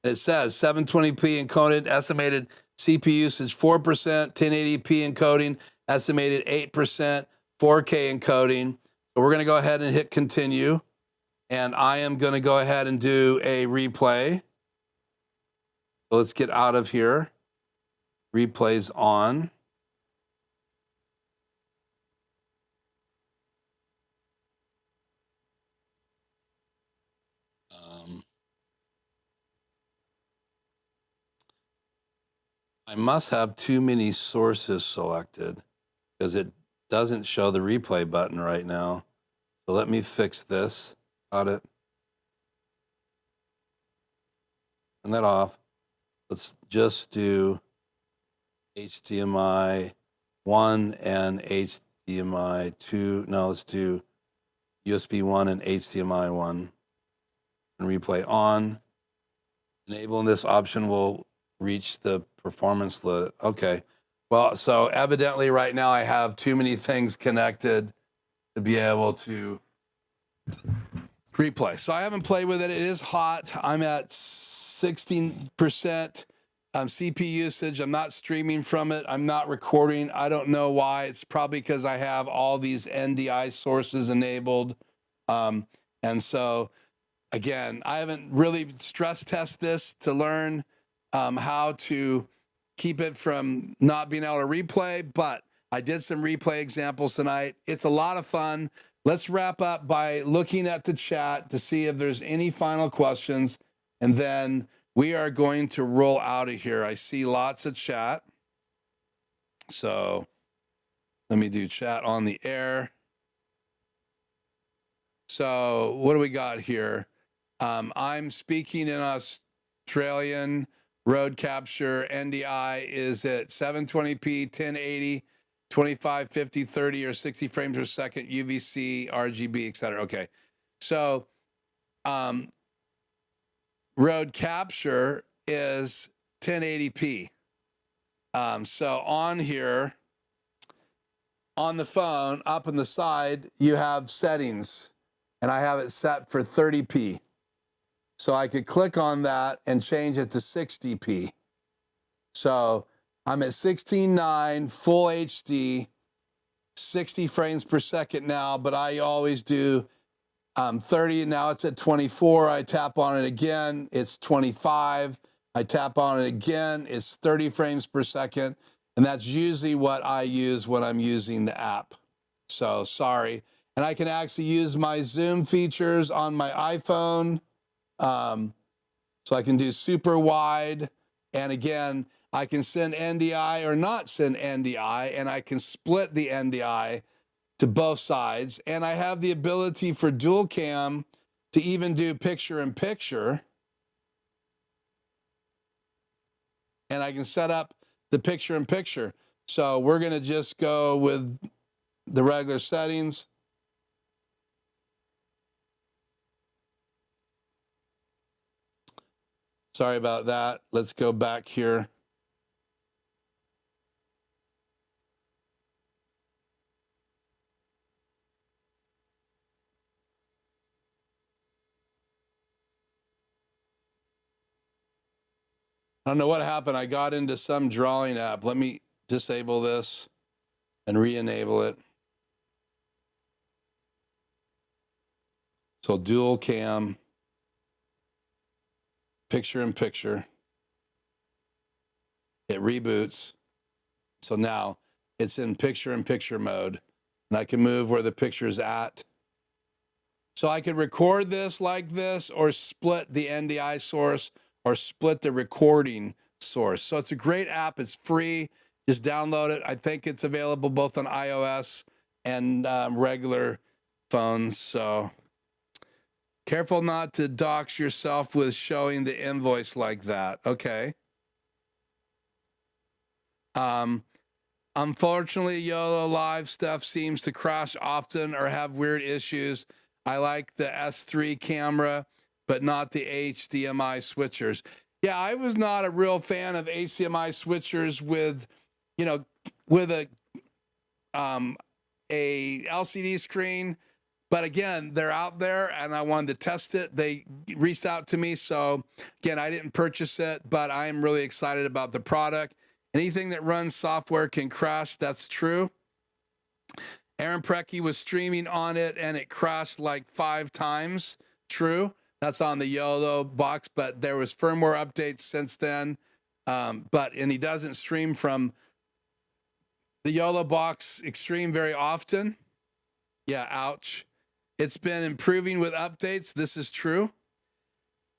it says 720p encoded, estimated CPU usage 4%, 1080p encoding, estimated 8%, 4K encoding. So we're going to go ahead and hit continue. And I am going to go ahead and do a replay. So let's get out of here. Replay's on. I must have too many sources selected because it doesn't show the replay button right now. So let me fix this. Got it. Turn that off. Let's just do HDMI 1 and HDMI 2. No, let's do USB 1 and HDMI 1. And replay on. Enabling this option will reach the performance limit. Okay. Well, so evidently right now I have too many things connected to be able to replay. So I haven't played with it. It is hot. I'm at 16% CPU usage. I'm not streaming from it. I'm not recording. I don't know why. It's probably because I have all these NDI sources enabled. And so, again, I haven't really stress tested this to learn how to keep it from not being able to replay, but I did some replay examples tonight. It's a lot of fun. Let's wrap up by looking at the chat to see if there's any final questions, and then we are going to roll out of here. I see lots of chat. So let me do chat on the air. So what do we got here? I'm speaking in Australian. RodeCaster NDI is at 720p, 1080, 25, 50, 30, or 60 frames per second, UVC, RGB, etc. Okay. So RodeCaster is 1080p. So on here, on the phone, up on the side, you have settings, and I have it set for 30p. So I could click on that and change it to 60p. So I'm at 16:9, full HD, 60 frames per second now, but I always do 30, and now it's at 24. I tap on it again, it's 25. I tap on it again, it's 30 frames per second. And that's usually what I use when I'm using the app. So sorry. And I can actually use my zoom features on my iPhone. So I can do super wide. And again, I can send NDI or not send NDI, and I can split the NDI to both sides. And I have the ability for dual cam to even do picture in picture. And I can set up the picture in picture. So we're going to just go with the regular settings. Sorry about that. Let's go back here. I don't know what happened. I got into some drawing app. Let me disable this and re-enable it. So dual cam, picture in picture. It reboots. So now it's in picture in picture mode, and I can move where the picture's at. So I could record this like this, or split the NDI source, or split the recording source. So it's a great app. It's free. Just download it. I think it's available both on iOS and regular phones. So careful not to dox yourself with showing the invoice like that. Okay. Unfortunately, YoloLive stuff seems to crash often or have weird issues. I like the S3 camera, but not the HDMI switchers. Yeah, I was not a real fan of HDMI switchers with, you know, with a LCD screen. But again, they're out there, and I wanted to test it. They reached out to me. So again, I didn't purchase it, but I'm really excited about the product. Anything that runs software can crash. That's true. Aaron Preki was streaming on it, and it crashed like 5 times. True. That's on the YoloBox, but there was firmware updates since then. And he doesn't stream from the YoloBox Extreme very often. Yeah, ouch. It's been improving with updates. This is true.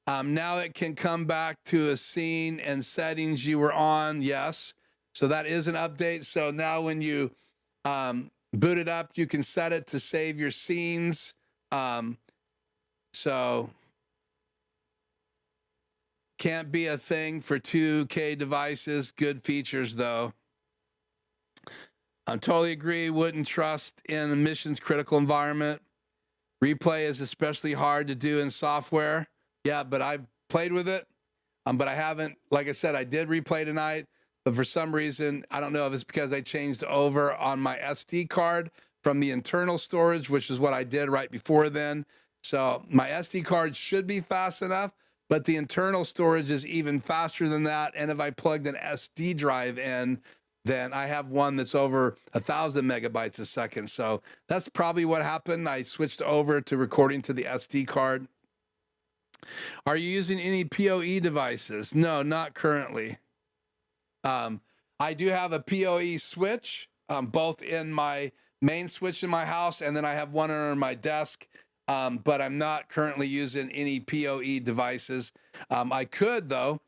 Now it can come back to a scene and settings you were on. Yes. So that is an update. So now when you boot it up, you can set it to save your scenes. So can't be a thing for 2K devices. Good features, though. I totally agree. Wouldn't trust in a missions critical environment. Replay is especially hard to do in software. Yeah, but I've played with it. But I haven't, like I said, I did replay tonight, but for some reason, I don't know if it's because I changed over on my SD card from the internal storage, which is what I did right before then. So my SD card should be fast enough, but the internal storage is even faster than that. And if I plugged an SD drive in, then I have one that's over 1,000 megabytes a second. So that's probably what happened. I switched over to recording to the SD card. Are you using any PoE devices? No, not currently. I do have a PoE switch, both in my main switch in my house, and then I have one under my desk, but I'm not currently using any PoE devices. I could, though.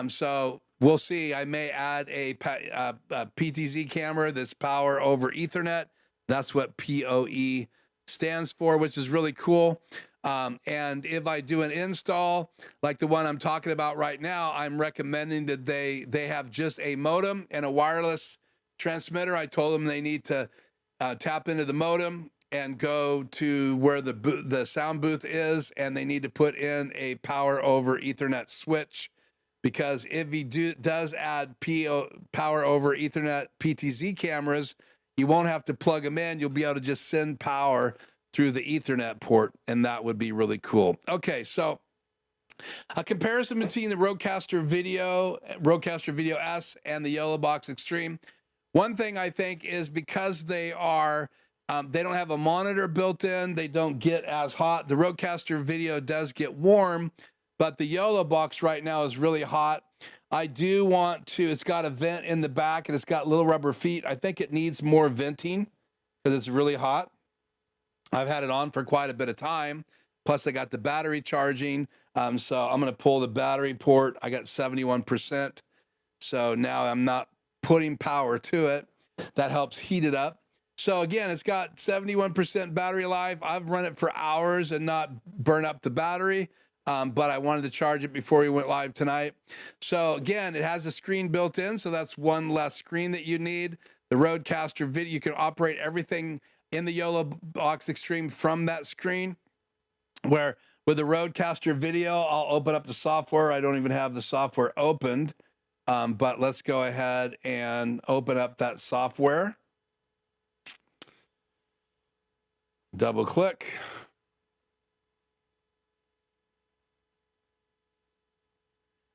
So we'll see. I may add a PTZ camera that's power over Ethernet. That's what PoE stands for, which is really cool. And if I do an install like the one I'm talking about right now, I'm recommending that they have just a modem and a wireless transmitter. I told them they need to tap into the modem and go to where the sound booth is, and they need to put in a power over Ethernet switch, because if he does add power over Ethernet PTZ cameras, you won't have to plug them in. You'll be able to just send power through the Ethernet port, and that would be really cool. Okay, so a comparison between the RodeCaster Video S and the YoloBox Extreme. One thing I think is because they don't have a monitor built in, they don't get as hot. The RodeCaster Video does get warm, but the YoloBox right now is really hot. I do want to, it's got a vent in the back and it's got little rubber feet. I think it needs more venting because it's really hot. I've had it on for quite a bit of time. Plus I got the battery charging. So I'm going to pull the battery port. I got 71%. So now I'm not putting power to it. That helps heat it up. So again, it's got 71% battery life. I've run it for hours and not burn up the battery. But I wanted to charge it before we went live tonight. So again, it has a screen built in. So that's one less screen that you need. The RodeCaster Video, you can operate everything in the YoloBox Extreme from that screen, where with the RodeCaster Video, I'll open up the software. I don't even have the software opened, but let's go ahead and open up that software. Double click.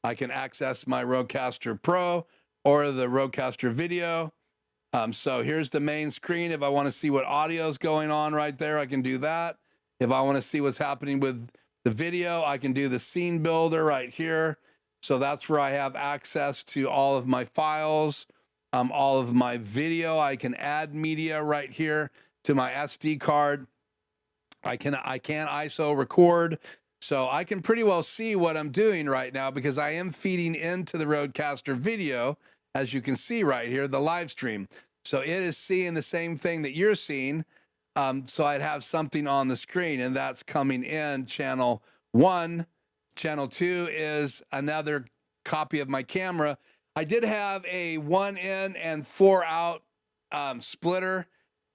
I can access my RodeCaster Pro or the RodeCaster Video. So here's the main screen. If I want to see what audio is going on right there, I can do that. If I want to see what's happening with the video, I can do the scene builder right here. So that's where I have access to all of my files, all of my video. I can add media right here to my SD card. I can ISO record. So I can pretty well see what I'm doing right now because I am feeding into the RodeCaster Video, as you can see right here, the live stream. So it is seeing the same thing that you're seeing. So I'd have something on the screen, and that's coming in channel 1. Channel 2 is another copy of my camera. I did have a 1 in and 4 out splitter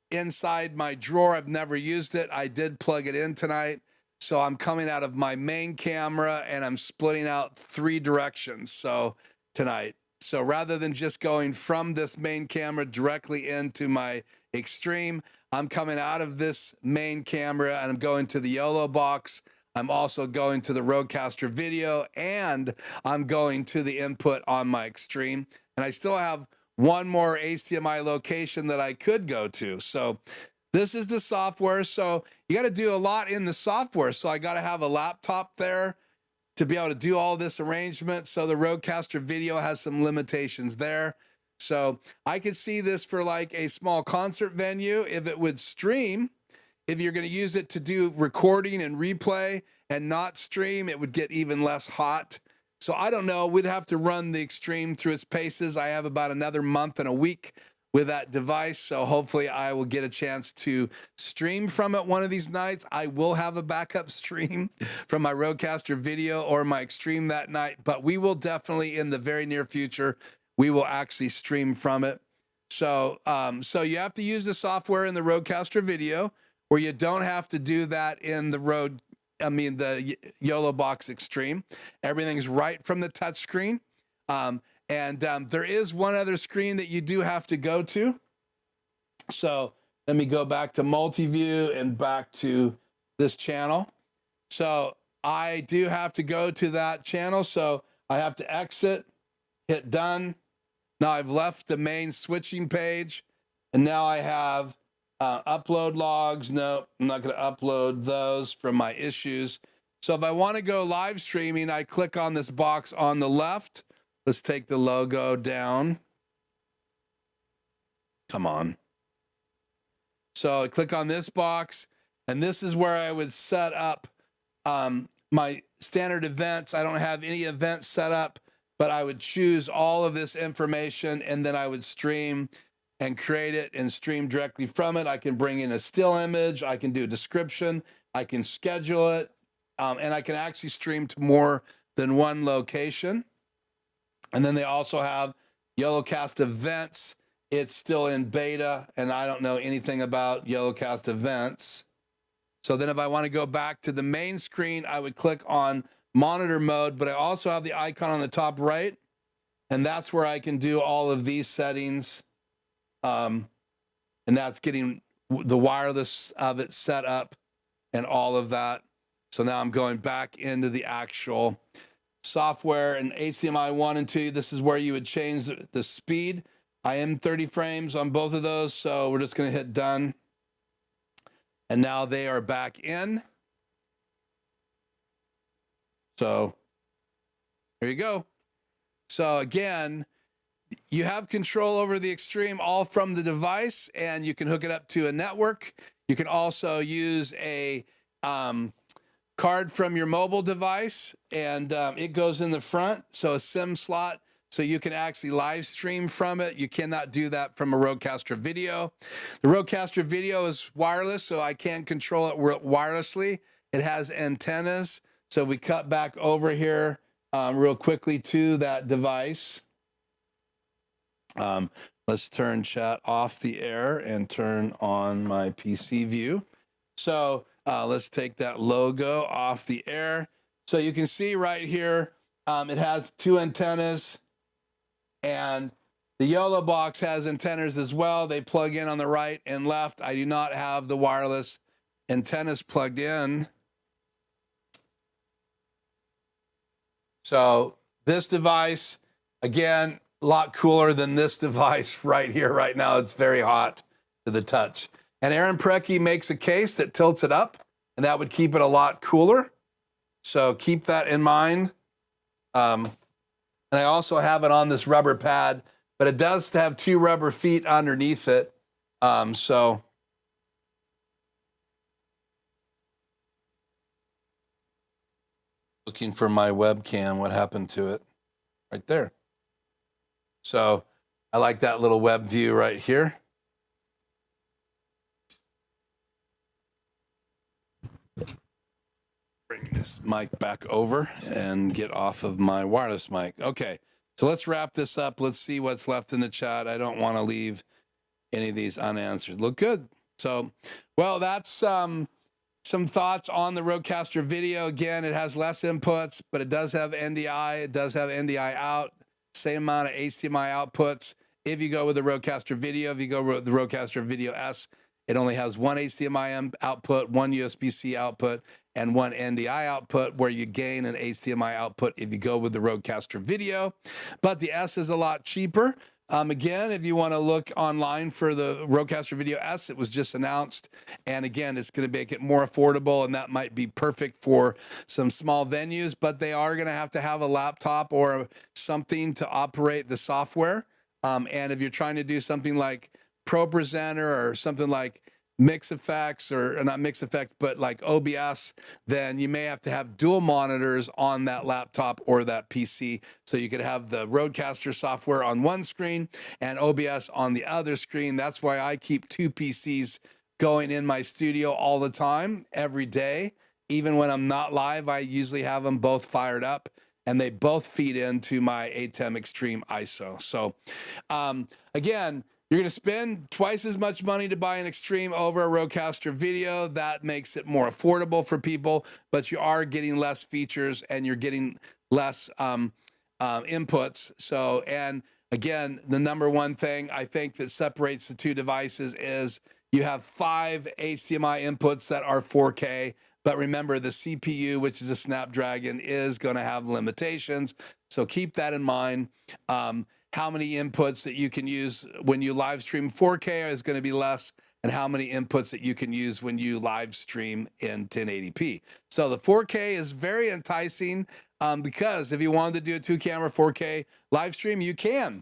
inside my drawer. I've never used it. I did plug it in tonight. So I'm coming out of my main camera and I'm splitting out 3 directions. So tonight. So rather than just going from this main camera directly into my Extreme, I'm coming out of this main camera and I'm going to the YoloBox. I'm also going to the RodeCaster Video, and I'm going to the input on my Extreme. And I still have one more HDMI location that I could go to. So this is the software. So you got to do a lot in the software. So I got to have a laptop there to be able to do all this arrangement. So the RodeCaster Video has some limitations there. So I could see this for like a small concert venue. If it would stream, if you're going to use it to do recording and replay and not stream, it would get even less hot. So I don't know. We'd have to run the Extreme through its paces. I have about another month and a week with that device. So hopefully I will get a chance to stream from it one of these nights. I will have a backup stream from my RodeCaster Video or my Extreme that night, but we will definitely in the very near future, we will actually stream from it. So, so you have to use the software in the RodeCaster Video, where you don't have to do that in the YoloBox Extreme. Everything's right from the touch screen. There is one other screen that you do have to go to. So let me go back to multi-view and back to this channel. So I do have to go to that channel. So I have to exit, hit done. Now I've left the main switching page, and now I have upload logs. No, I'm not going to upload those from my issues. So if I want to go live streaming, I click on this box on the left. Let's take the logo down. Come on. So I click on this box, and this is where I would set up my standard events. I don't have any events set up, but I would choose all of this information, and then I would stream and create it and stream directly from it. I can bring in a still image. I can do a description. I can schedule it, and I can actually stream to more than one location. And then they also have YoloCast events. It's still in beta, and I don't know anything about YoloCast events. So then if I want to go back to the main screen, I would click on monitor mode, but I also have the icon on the top right, and that's where I can do all of these settings. And that's getting the wireless of it set up and all of that. So now I'm going back into the actual software and HDMI 1 and 2. This is where you would change the speed. I am 30 frames on both of those, so we're just going to hit done. And now they are back in. So here you go. So again, you have control over the Extreme all from the device, and you can hook it up to a network. You can also use a card from your mobile device, and it goes in the front, so a SIM slot, so you can actually live stream from it. You cannot do that from a RodeCaster video. The RodeCaster video is wireless, so I can control it wirelessly. It has antennas, so we cut back over here real quickly to that device. Let's turn chat off the air and turn on my PC view. So let's take that logo off the air. So you can see right here, it has two antennas, and the YoloBox has antennas as well. They plug in on the right and left. I do not have the wireless antennas plugged in. So this device, again, a lot cooler than this device right here, right now. It's very hot to the touch. And Aaron Preki makes a case that tilts it up, and that would keep it a lot cooler. So keep that in mind. And I also have it on this rubber pad, but it does have two rubber feet underneath it. So looking for my webcam, what happened to it? Right there. So I like that little web view right here. Bring this mic back over and get off of my wireless mic. Okay, so let's wrap this up. Let's see what's left in the chat. I don't want to leave any of these unanswered. Look good. So, well, that's some thoughts on the RodeCaster video. Again, it has less inputs, but it does have NDI. It does have NDI out. Same amount of HDMI outputs. If you go with the RodeCaster video, if you go with the RodeCaster Video S, it only has one HDMI output, one USB-C output, and one NDI output, where you gain an HDMI output if you go with the RodeCaster video. But the S is a lot cheaper. Again, if you want to look online for the RodeCaster Video S, it was just announced. And again, it's going to make it more affordable, and that might be perfect for some small venues, but they are going to have a laptop or something to operate the software. And if you're trying to do something like ProPresenter or something like Mix Effects, or not Mix Effects, but like OBS, then you may have to have dual monitors on that laptop or that PC. So you could have the RodeCaster software on one screen and OBS on the other screen. That's why I keep two PCs going in my studio all the time, every day. Even when I'm not live, I usually have them both fired up, and they both feed into my ATEM Extreme ISO. So again, You're going to spend twice as much money to buy an Extreme over a RodeCaster video. That makes it more affordable for people, but you are getting less features and you're getting less inputs. So, and again, the number one thing I think that separates the two devices is you have 5 HDMI inputs that are 4K. But remember, the CPU, which is a Snapdragon, is going to have limitations. So keep that in mind. How many inputs that you can use when you live stream 4K is going to be less, and how many inputs that you can use when you live stream in 1080p. So the 4K is very enticing because if you wanted to do a 2-camera 4K live stream, you can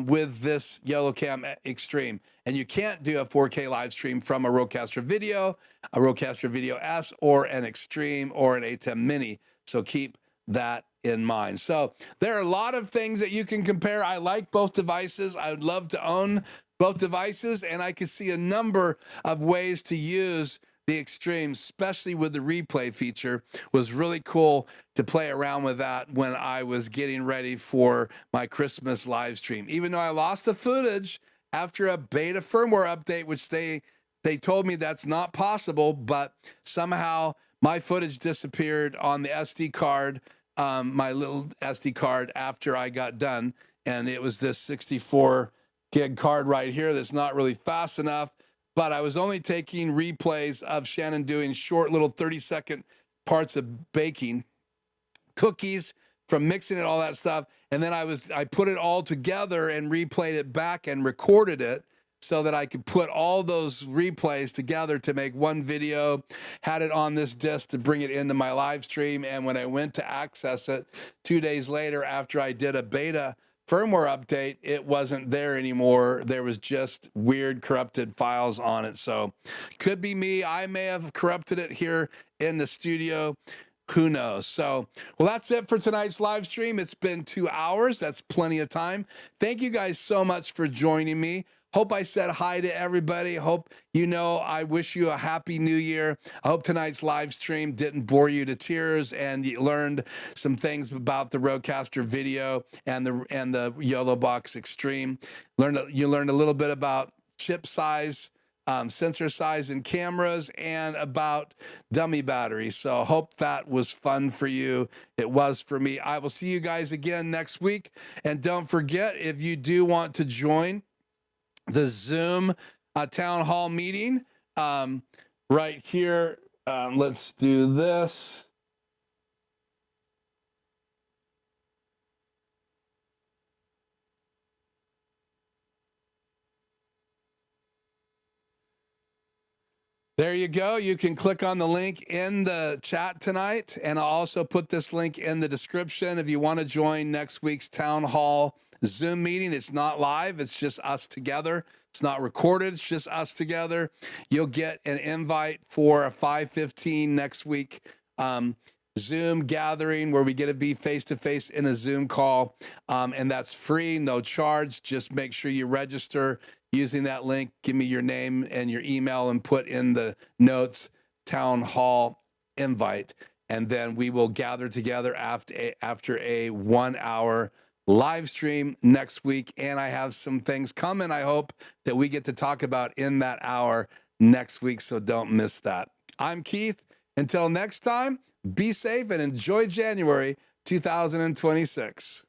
with this YoloCam Extreme. And you can't do a 4K live stream from a RodeCaster Video, a RodeCaster Video S, or an Extreme, or an ATEM Mini. So keep that in mind. So there are a lot of things that you can compare. I like both devices. I would love to own both devices, and I could see a number of ways to use the Extreme, especially with the replay feature. Was really cool to play around with that when I was getting ready for my Christmas live stream. Even though I lost the footage after a beta firmware update, which they told me that's not possible, but somehow my footage disappeared on the SD card, my little SD card, after I got done. And it was this 64 gig card right here that's not really fast enough. But I was only taking replays of Shannon doing short little 30-second parts of baking cookies, from mixing it, all that stuff. And then I put it all together and replayed it back and recorded it so that I could put all those replays together to make one video, had it on this disc to bring it into my live stream. And when I went to access it 2 days later, after I did a beta firmware update, it wasn't there anymore. There was just weird corrupted files on it. So could be me. I may have corrupted it here in the studio. Who knows? So, well, that's it for tonight's live stream. It's been 2 hours. That's plenty of time. Thank you guys so much for joining me. Hope I said hi to everybody. Hope you know I wish you a happy new year. I hope tonight's live stream didn't bore you to tears and you learned some things about the RodeCaster Video and the YoloBox Extreme. You learned a little bit about chip size, sensor size in cameras, and about dummy batteries. So hope that was fun for you. It was for me. I will see you guys again next week. And don't forget, if you do want to join the Zoom town hall meeting right here, let's do this. There you go. You can click on the link in the chat tonight, and I'll also put this link in the description if you want to join next week's town hall Zoom meeting. It's not live. It's just us together. It's not recorded. It's just us together. You'll get an invite for a 5:15 next week Zoom gathering where we get to be face-to-face in a Zoom call, and that's free, no charge. Just make sure you register using that link. Give me your name and your email and put in the notes town hall invite, and then we will gather together after a 1 hour live stream next week. And I have some things coming, I hope, that we get to talk about in that hour next week, so don't miss that. I'm Keith. Until next time, be safe and enjoy January 2026.